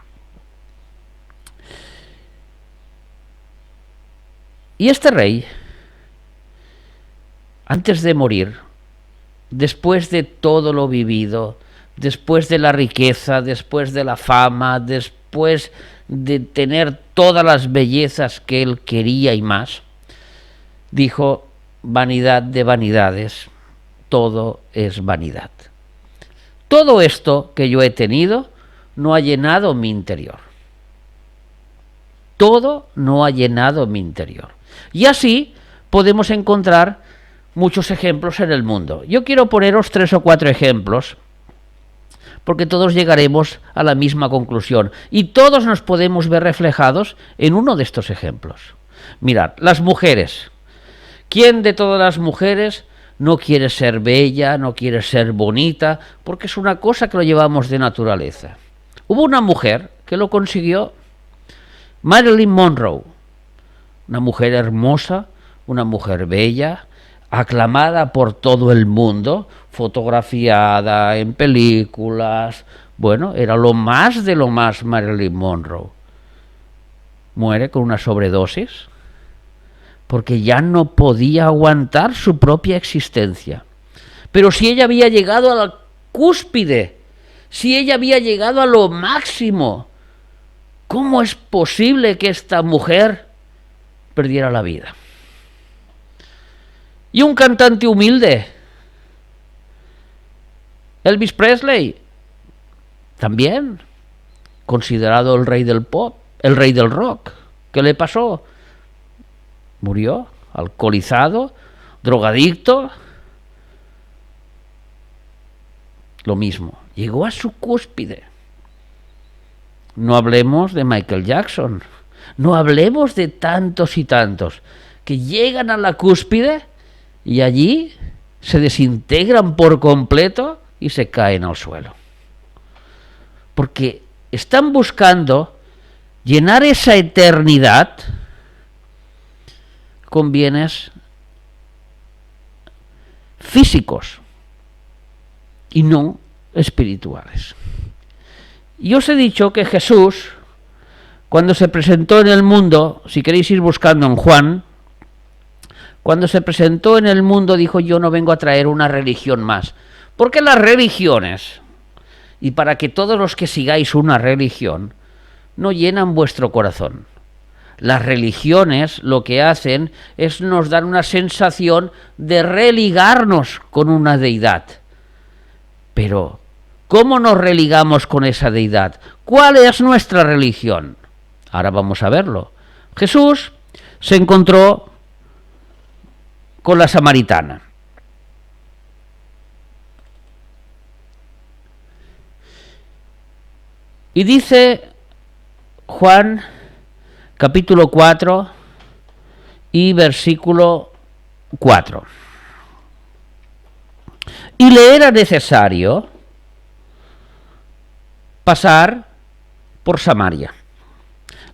Y este rey, antes de morir, después de todo lo vivido, después de la riqueza, después de la fama, después de tener todas las bellezas que él quería y más, dijo: vanidad de vanidades, todo es vanidad. Todo esto que yo he tenido no ha llenado mi interior. Todo no ha llenado mi interior. Y así podemos encontrar muchos ejemplos en el mundo. Yo quiero poneros 3 o 4 ejemplos, porque todos llegaremos a la misma conclusión y todos nos podemos ver reflejados en uno de estos ejemplos. Mirad, las mujeres. ¿Quién de todas las mujeres no quiere ser bella, no quiere ser bonita? Porque es una cosa que lo llevamos de naturaleza. Hubo una mujer que lo consiguió, Marilyn Monroe, una mujer hermosa, una mujer bella, aclamada por todo el mundo, fotografiada en películas. Bueno, era lo más de lo más Marilyn Monroe. Muere con una sobredosis porque ya no podía aguantar su propia existencia. Pero si ella había llegado a la cúspide, si ella había llegado a lo máximo, ¿cómo es posible que esta mujer perdiera la vida? Y un cantante humilde, Elvis Presley, también considerado el rey del pop, el rey del rock. ¿Qué le pasó? Murió alcoholizado, drogadicto. Lo mismo, llegó a su cúspide. No hablemos de Michael Jackson, no hablemos de tantos y tantos que llegan a la cúspide y allí se desintegran por completo y se caen al suelo. Porque están buscando llenar esa eternidad con bienes físicos y no espirituales. Y os he dicho que Jesús, cuando se presentó en el mundo, si queréis ir buscando en Juan, cuando se presentó en el mundo dijo: yo no vengo a traer una religión más. Porque las religiones, y para que todos los que sigáis una religión, no llenan vuestro corazón. Las religiones lo que hacen es nos dar una sensación de religarnos con una deidad. Pero, ¿cómo nos religamos con esa deidad? ¿Cuál es nuestra religión? Ahora vamos a verlo. Jesús se encontró con la samaritana. Y dice Juan capítulo 4 y versículo 4. Y le era necesario pasar por Samaria.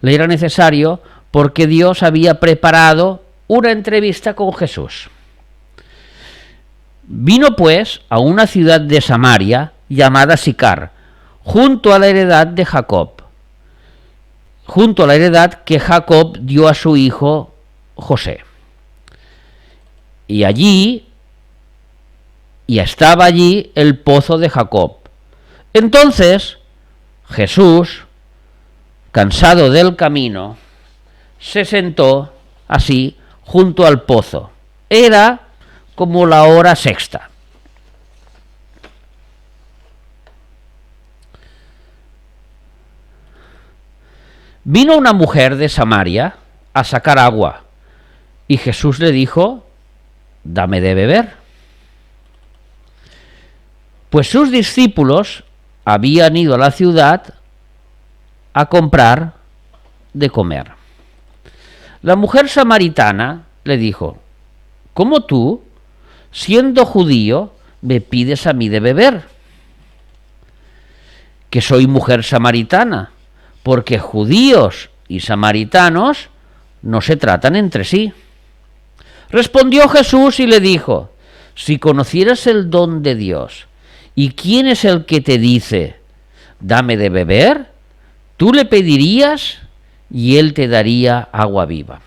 Le era necesario porque Dios había preparado una entrevista con Jesús. Vino pues a una ciudad de Samaria llamada Sicar, junto a la heredad de Jacob, junto a la heredad que Jacob dio a su hijo José. Y estaba allí el pozo de Jacob. Entonces Jesús, cansado del camino, se sentó así junto al pozo. Era como la hora sexta. Vino una mujer de Samaria a sacar agua, y Jesús le dijo: dame de beber. Pues sus discípulos habían ido a la ciudad a comprar de comer. La mujer samaritana le dijo: ¿cómo tú, siendo judío, me pides a mí de beber? Que soy mujer samaritana. porque judíos y samaritanos no se tratan entre sí. Respondió Jesús y le dijo: si conocieras el don de Dios y quién es el que te dice, dame de beber, tú le pedirías y él te daría agua viva.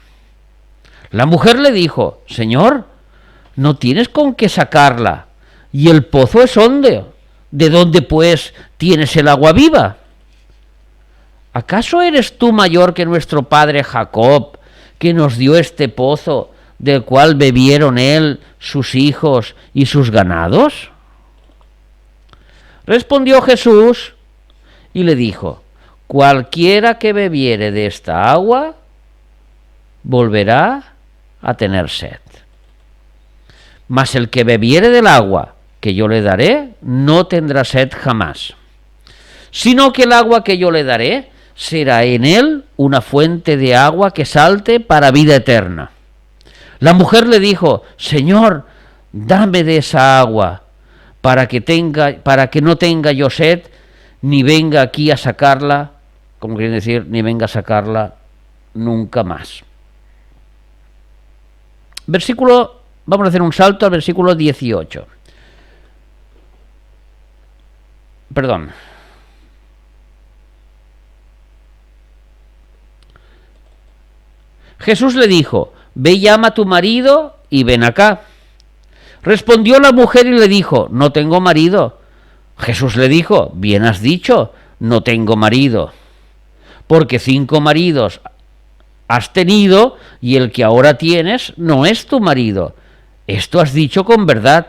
La mujer le dijo: Señor, no tienes con qué sacarla y el pozo es hondo. ¿De dónde pues tienes el agua viva? ¿Acaso eres tú mayor que nuestro padre Jacob, que nos dio este pozo, del cual bebieron él, sus hijos y sus ganados? Respondió Jesús y le dijo: cualquiera que bebiere de esta agua volverá a tener sed. Mas el que bebiere del agua que yo le daré no tendrá sed jamás, sino que el agua que yo le daré será en él una fuente de agua que salte para vida eterna. La mujer le dijo: Señor, dame de esa agua para que no tenga yo sed, ni venga aquí a sacarla, como quieren decir, ni venga a sacarla nunca más. Vamos a hacer un salto al versículo 18. Perdón. Jesús le dijo: ve, llama a tu marido y ven acá. Respondió la mujer y le dijo: no tengo marido. Jesús le dijo: bien has dicho, no tengo marido, porque 5 maridos has tenido y el que ahora tienes no es tu marido. Esto has dicho con verdad.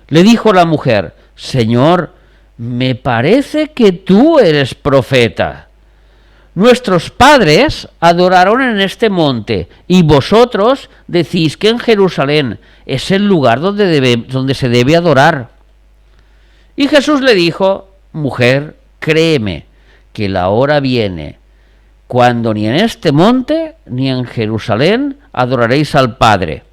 Le dijo la mujer: Señor, me parece que tú eres profeta. Nuestros padres adoraron en este monte, y vosotros decís que en Jerusalén es el lugar donde se debe adorar. Y Jesús le dijo: mujer, créeme, que la hora viene, cuando ni en este monte ni en Jerusalén adoraréis al Padre.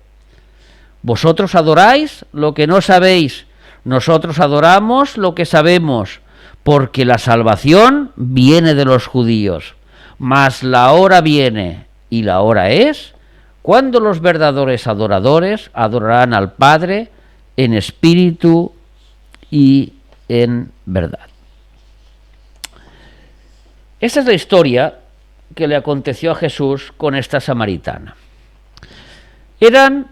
Vosotros adoráis lo que no sabéis, nosotros adoramos lo que sabemos, porque la salvación viene de los judíos. Mas la hora viene, y la hora es, cuando los verdaderos adoradores adorarán al Padre en espíritu y en verdad. Esta es la historia que le aconteció a Jesús con esta samaritana. Eran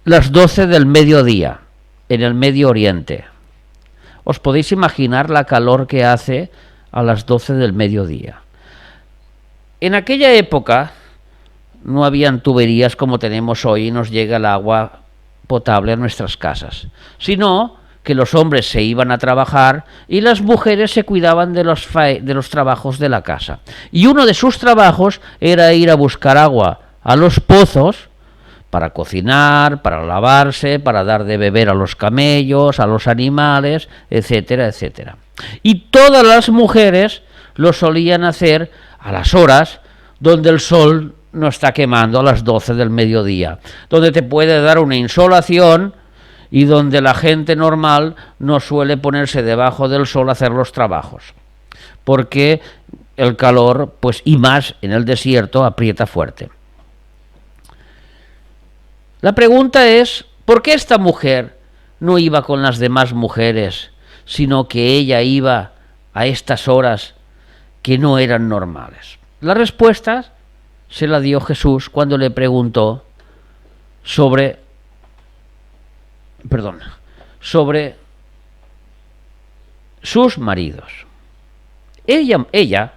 las 12 del mediodía, en el Medio Oriente. ¿Os podéis imaginar la calor que hace a las 12 del mediodía? En aquella época no habían tuberías como tenemos hoy y nos llega el agua potable a nuestras casas, sino que los hombres se iban a trabajar y las mujeres se cuidaban de los trabajos de la casa. Y uno de sus trabajos era ir a buscar agua a los pozos para cocinar, para lavarse, para dar de beber a los camellos, a los animales, etcétera, etcétera. Y todas las mujeres lo solían hacer a las horas donde el sol no está quemando, a las 12 del mediodía, donde te puede dar una insolación y donde la gente normal no suele ponerse debajo del sol a hacer los trabajos, porque el calor, pues y más en el desierto, aprieta fuerte. La pregunta es, ¿por qué esta mujer no iba con las demás mujeres, sino que ella iba a estas horas que no eran normales? La respuesta se la dio Jesús cuando le preguntó sobre sus maridos. Ella,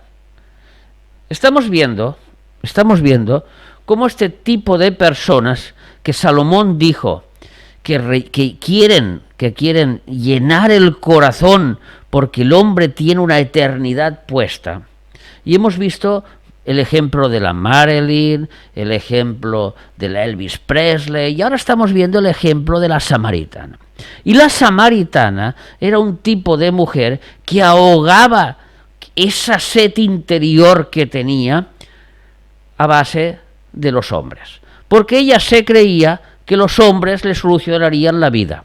estamos viendo cómo este tipo de personas que Salomón dijo que quieren llenar el corazón porque el hombre tiene una eternidad puesta. Y hemos visto el ejemplo de la Marilyn, el ejemplo de la Elvis Presley, y ahora estamos viendo el ejemplo de la samaritana. Y la samaritana era un tipo de mujer que ahogaba esa sed interior que tenía a base de los hombres, porque ella se creía que los hombres le solucionarían la vida.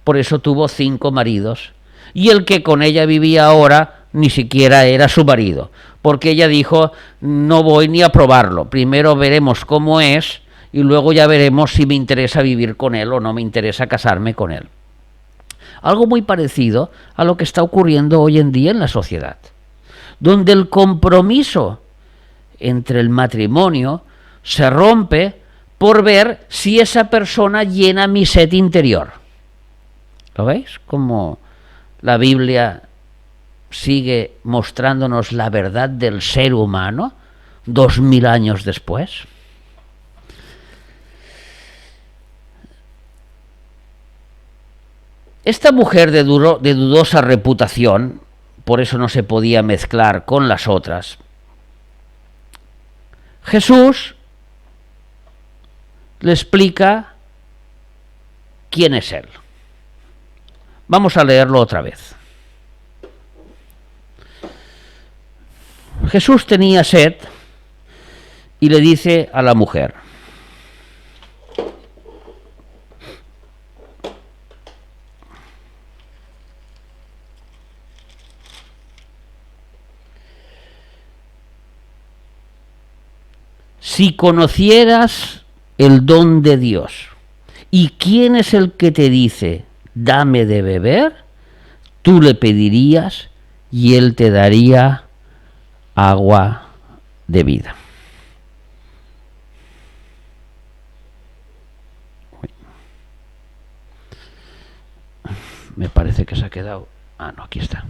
por eso tuvo 5 maridos. Y el que con ella vivía ahora ni siquiera era su marido, porque ella dijo, no voy ni a probarlo, primero veremos cómo es y luego ya veremos si me interesa vivir con él o no me interesa casarme con él. Algo muy parecido a lo que está ocurriendo hoy en día en la sociedad, donde el compromiso entre el matrimonio se rompe por ver si esa persona llena mi sed interior. ¿Lo veis? Como la Biblia sigue mostrándonos la verdad del ser humano 2000 años después. Esta mujer de dudosa reputación, por eso no se podía mezclar con las otras, Jesús le explica quién es él. Vamos a leerlo otra vez. Jesús tenía sed y le dice a la mujer, si conocieras el don de Dios y quién es el que te dice, dame de beber, tú le pedirías y él te daría agua de vida. Me parece que se ha quedado. Ah, no, aquí está.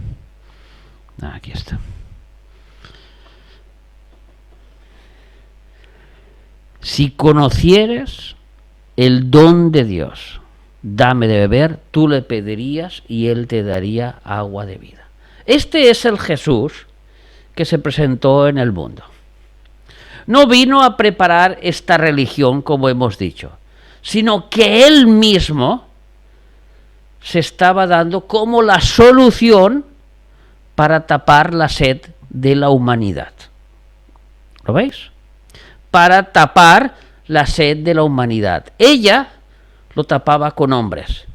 Aquí está. Si conocieres el don de Dios, dame de beber, tú le pedirías y él te daría agua de vida. Este es el Jesús que se presentó en el mundo. No vino a preparar esta religión, como hemos dicho, sino que él mismo se estaba dando como la solución para tapar la sed de la humanidad. ¿Lo veis? Para tapar la sed de la humanidad. Ella lo tapaba con hombres,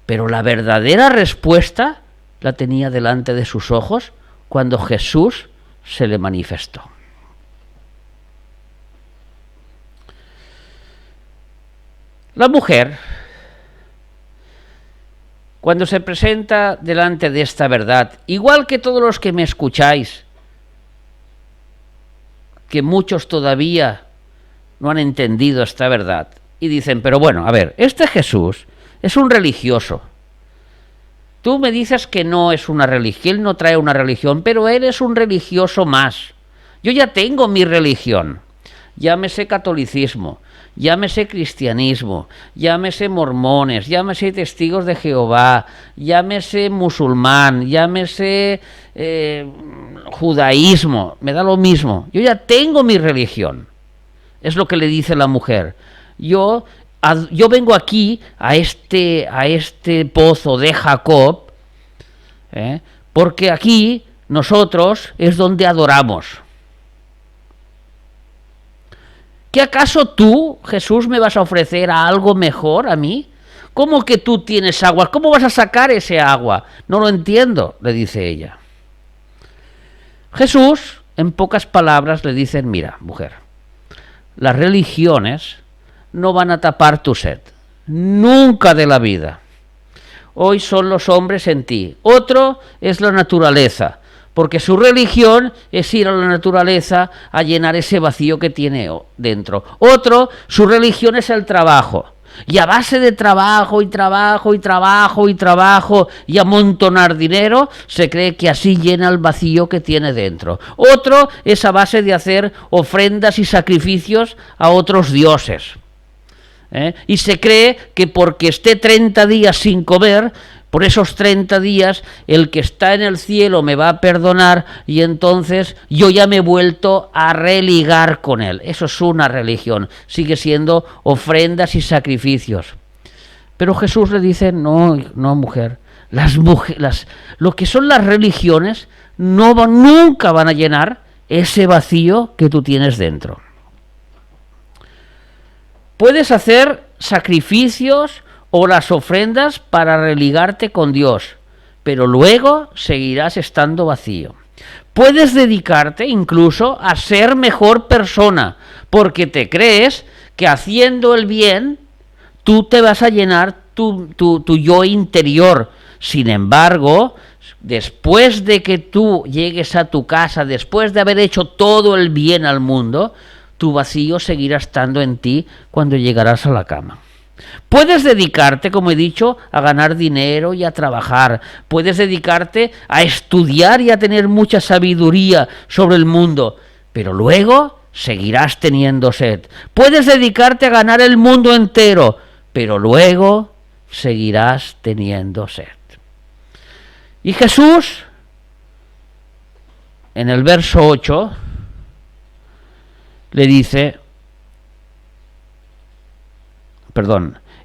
pero la verdadera respuesta la tenía delante de sus ojos cuando Jesús se le manifestó. La mujer, cuando se presenta delante de esta verdad, igual que todos los que me escucháis, que muchos todavía no han entendido esta verdad, y dicen, pero bueno, a ver, este Jesús es un religioso. Tú me dices que no es una religión, él no trae una religión, pero él es un religioso más. Yo ya tengo mi religión, llámese catolicismo, llámese cristianismo, llámese mormones, llámese testigos de Jehová, llámese musulmán, llámese judaísmo, me da lo mismo. Yo ya tengo mi religión. Es lo que le dice la mujer. Yo vengo aquí a este pozo de Jacob, porque aquí nosotros es donde adoramos. ¿Qué acaso tú, Jesús, me vas a ofrecer a algo mejor a mí? ¿Cómo que tú tienes agua? ¿Cómo vas a sacar ese agua? No lo entiendo, le dice ella. Jesús, en pocas palabras, le dice, mira, mujer, las religiones no van a tapar tu sed, nunca de la vida. Hoy son los hombres en ti. Otro es la naturaleza, porque su religión es ir a la naturaleza a llenar ese vacío que tiene dentro. Otro, su religión es el trabajo. Y a base de trabajo y trabajo y trabajo y trabajo y amontonar dinero, se cree que así llena el vacío que tiene dentro. Otro es a base de hacer ofrendas y sacrificios a otros dioses. Y se cree que porque esté 30 días sin comer, por esos 30 días el que está en el cielo me va a perdonar y entonces yo ya me he vuelto a religar con él. Eso es una religión, sigue siendo ofrendas y sacrificios. Pero Jesús le dice, no mujer, lo que son las religiones nunca van a llenar ese vacío que tú tienes dentro. Puedes hacer sacrificios, o las ofrendas para religarte con Dios, pero luego seguirás estando vacío. Puedes dedicarte incluso a ser mejor persona, porque te crees que haciendo el bien tú te vas a llenar tu yo interior. Sin embargo, después de que tú llegues a tu casa, después de haber hecho todo el bien al mundo, tu vacío seguirá estando en ti cuando llegarás a la cama. Puedes dedicarte, como he dicho, a ganar dinero y a trabajar. Puedes dedicarte a estudiar y a tener mucha sabiduría sobre el mundo, pero luego seguirás teniendo sed. Puedes dedicarte a ganar el mundo entero, pero luego seguirás teniendo sed. Y Jesús, en el verso 8, le dice,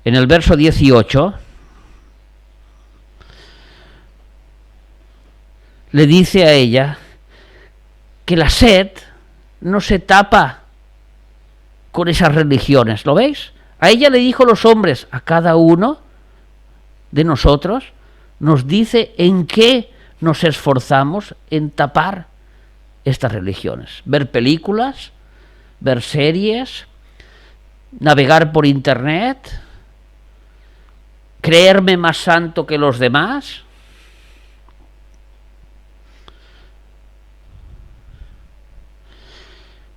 en el verso 18, le dice a ella que la sed no se tapa con esas religiones, ¿lo veis? A ella le dijo los hombres, a cada uno de nosotros, nos dice en qué nos esforzamos en tapar estas religiones. Ver películas, ver series, navegar por internet, creerme más santo que los demás.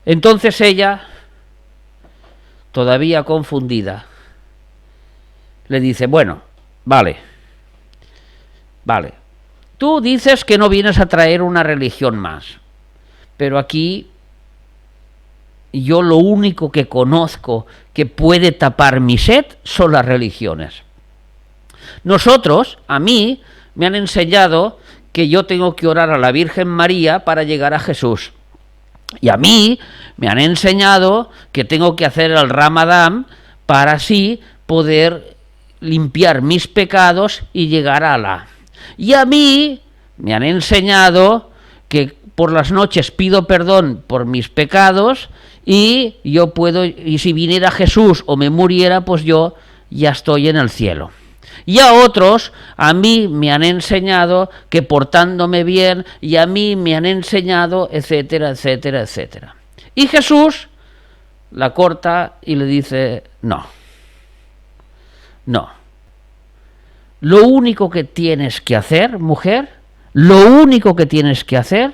Entonces ella, todavía confundida, le dice, bueno, vale, tú dices que no vienes a traer una religión más, pero aquí yo lo único que conozco que puede tapar mi sed son las religiones. Nosotros, a mí, me han enseñado que yo tengo que orar a la Virgen María para llegar a Jesús. Y a mí me han enseñado que tengo que hacer el Ramadán para así poder limpiar mis pecados y llegar a Alá. Y a mí me han enseñado que por las noches pido perdón por mis pecados y yo puedo, y si viniera Jesús o me muriera, pues yo ya estoy en el cielo. Y a otros, a mí me han enseñado que portándome bien, y a mí me han enseñado, etcétera, etcétera, etcétera. Y Jesús la corta y le dice, no. Lo único que tienes que hacer, mujer, lo único que tienes que hacer,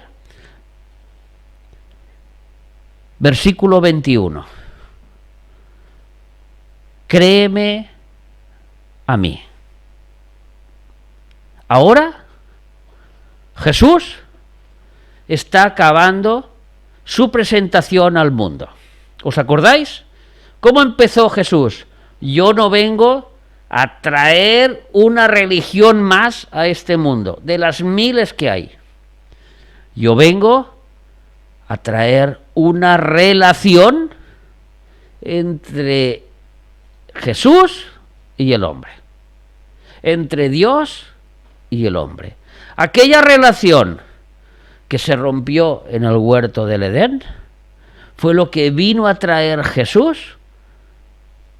versículo 21, créeme a mí. Ahora Jesús está acabando su presentación al mundo. ¿Os acordáis? ¿Cómo empezó Jesús? Yo no vengo a traer una religión más a este mundo, de las miles que hay. Yo vengo a traer una relación entre Jesús y el hombre, entre Dios y el hombre. Aquella relación que se rompió en el huerto del Edén fue lo que vino a traer Jesús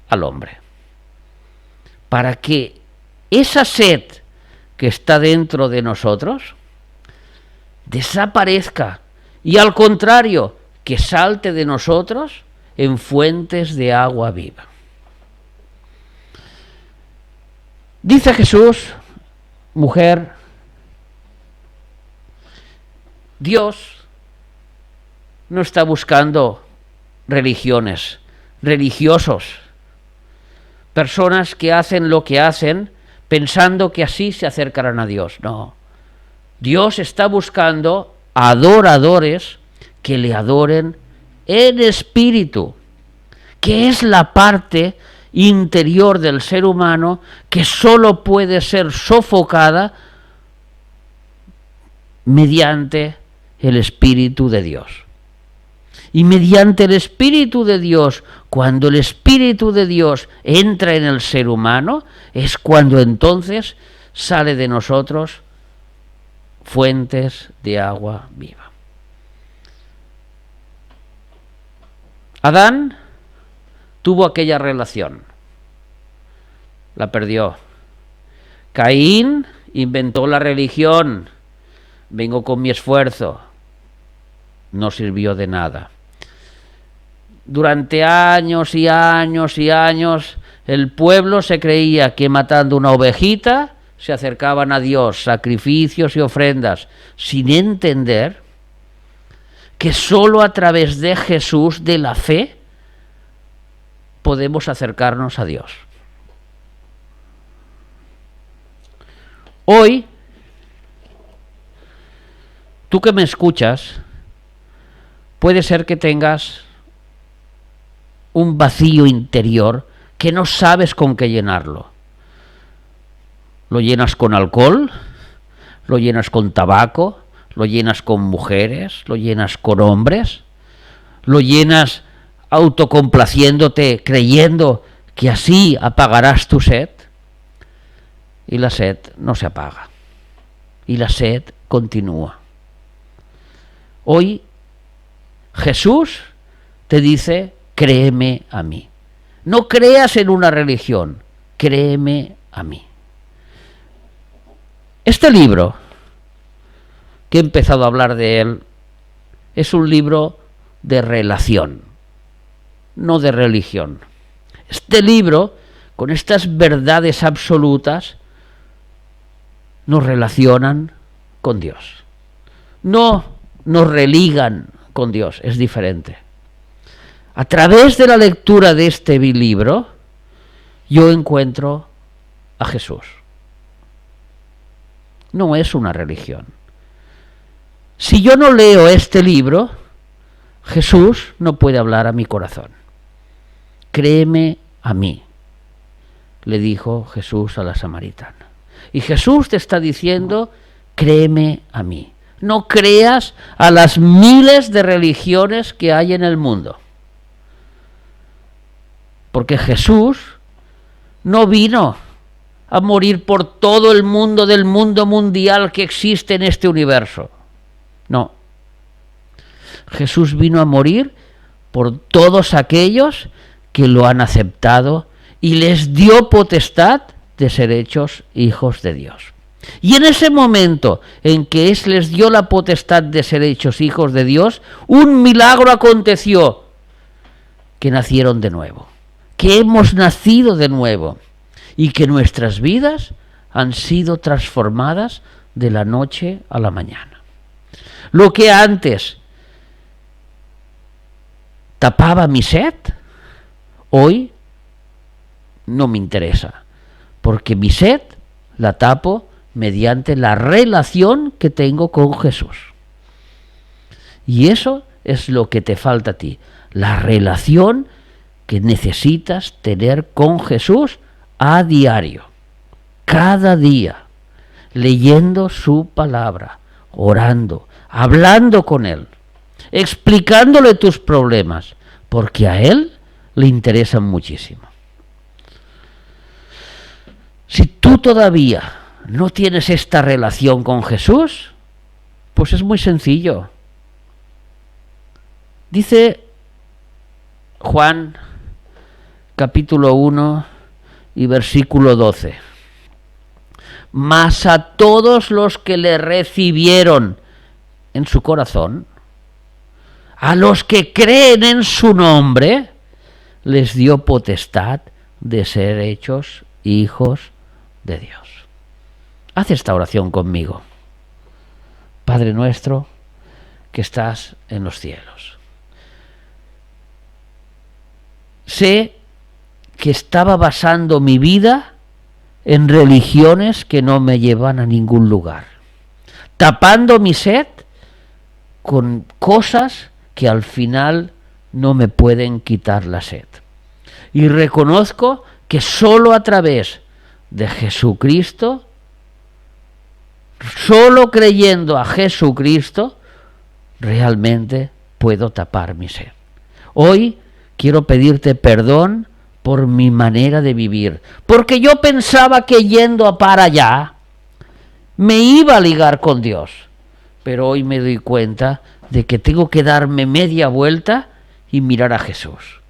al hombre, para que esa sed que está dentro de nosotros desaparezca y al contrario, que salte de nosotros en fuentes de agua viva. Dice Jesús, mujer, Dios no está buscando religiones, religiosos, personas que hacen lo que hacen pensando que así se acercarán a Dios. No, Dios está buscando adoradores que le adoren en espíritu, que es la parte interior del ser humano que solo puede ser sofocada mediante el Espíritu de Dios. Y mediante el Espíritu de Dios, cuando el Espíritu de Dios entra en el ser humano, es cuando entonces sale de nosotros fuentes de agua viva. Adán tuvo aquella relación. la perdió. Caín inventó la religión. Vengo con mi esfuerzo. No sirvió de nada. Durante años y años y años, el pueblo se creía que matando una ovejita se acercaban a Dios, sacrificios y ofrendas, sin entender que solo a través de Jesús, de la fe, podemos acercarnos a Dios. Hoy, tú que me escuchas, puede ser que tengas un vacío interior que no sabes con qué llenarlo. Lo llenas con alcohol, lo llenas con tabaco, lo llenas con mujeres, lo llenas con hombres, lo llenas autocomplaciéndote, creyendo que así apagarás tu sed. Y la sed no se apaga. Y la sed continúa. Hoy Jesús te dice: créeme a mí. No creas en una religión, créeme a mí. Este libro, que he empezado a hablar de él, es un libro de relación, no de religión. Este libro, con estas verdades absolutas, nos relacionan con Dios. No nos religan con Dios, es diferente. A través de la lectura de este libro, yo encuentro a Jesús. No es una religión. Si yo no leo este libro, Jesús no puede hablar a mi corazón. Créeme a mí, le dijo Jesús a la samaritana. Y Jesús te está diciendo: créeme a mí. No creas a las miles de religiones que hay en el mundo. Porque Jesús no vino a morir por todo el mundo del mundo mundial que existe en este universo. No. Jesús vino a morir por todos aquellos que lo han aceptado y les dio potestad de ser hechos hijos de Dios. Y en ese momento en que les dio la potestad de ser hechos hijos de Dios, un milagro aconteció: que nacieron de nuevo, que hemos nacido de nuevo y que nuestras vidas han sido transformadas de la noche a la mañana. Lo que antes tapaba mi sed, hoy no me interesa, porque mi sed la tapo mediante la relación que tengo con Jesús. Y eso es lo que te falta a ti, la relación que necesitas tener con Jesús a diario, cada día, leyendo su palabra, orando, hablando con Él, explicándole tus problemas, porque a Él le interesan muchísimo. Si tú todavía no tienes esta relación con Jesús, pues es muy sencillo. Dice Juan capítulo 1 y versículo 12: mas a todos los que le recibieron en su corazón, a los que creen en su nombre, les dio potestad de ser hechos hijos de Dios. Haz esta oración conmigo. Padre nuestro que estás en los cielos. Sé que estaba basando mi vida en religiones que no me llevan a ningún lugar, tapando mi sed con cosas que al final no me pueden quitar la sed. Y reconozco que solo a través de Jesucristo, solo creyendo a Jesucristo, realmente puedo tapar mi sed. Hoy quiero pedirte perdón por mi manera de vivir, porque yo pensaba que yendo para allá me iba a ligar con Dios, pero hoy me doy cuenta de que tengo que darme media vuelta y mirar a Jesús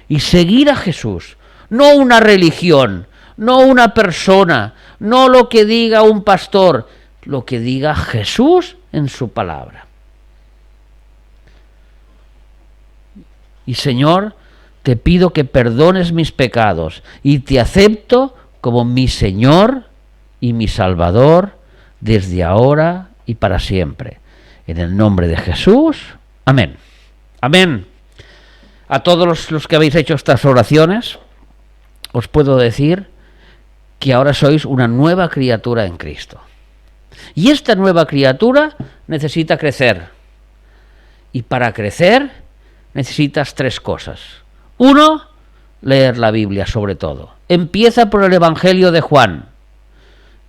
y seguir a Jesús, no una religión, no una persona, no lo que diga un pastor, lo que diga Jesús en su palabra. Y Señor, te pido que perdones mis pecados y te acepto como mi Señor y mi Salvador desde ahora y para siempre. En el nombre de Jesús, amén. Amén. A todos los que habéis hecho estas oraciones, os puedo decir que ahora sois una nueva criatura en Cristo. Y esta nueva criatura necesita crecer. Y para crecer necesitas 3 cosas. 1, leer la Biblia sobre todo. Empieza por el Evangelio de Juan,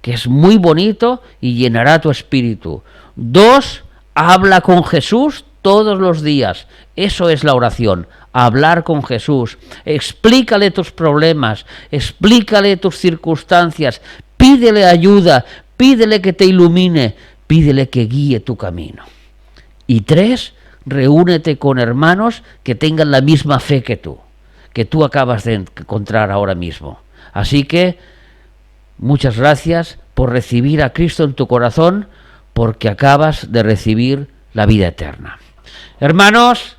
que es muy bonito y llenará tu espíritu. 2, habla con Jesús todos los días. Eso es la oración, hablar con Jesús. Explícale tus problemas, explícale tus circunstancias, pídele ayuda, pídele que te ilumine, pídele que guíe tu camino. Y 3, reúnete con hermanos que tengan la misma fe que tú acabas de encontrar ahora mismo. Así que muchas gracias por recibir a Cristo en tu corazón, porque acabas de recibir la vida eterna. Hermanos,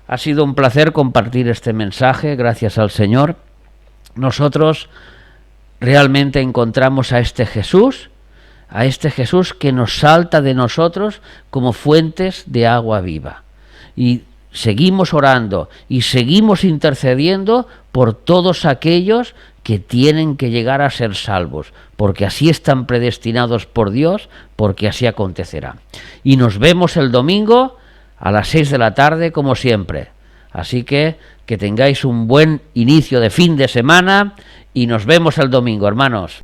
ha sido un placer compartir este mensaje, gracias al Señor. Nosotros realmente encontramos a este Jesús que nos salta de nosotros como fuentes de agua viva. Y seguimos orando y seguimos intercediendo por todos aquellos que tienen que llegar a ser salvos, porque así están predestinados por Dios, porque así acontecerá. Y nos vemos el domingo a las 6 de la tarde, como siempre. Así que tengáis un buen inicio de fin de semana y nos vemos el domingo, hermanos.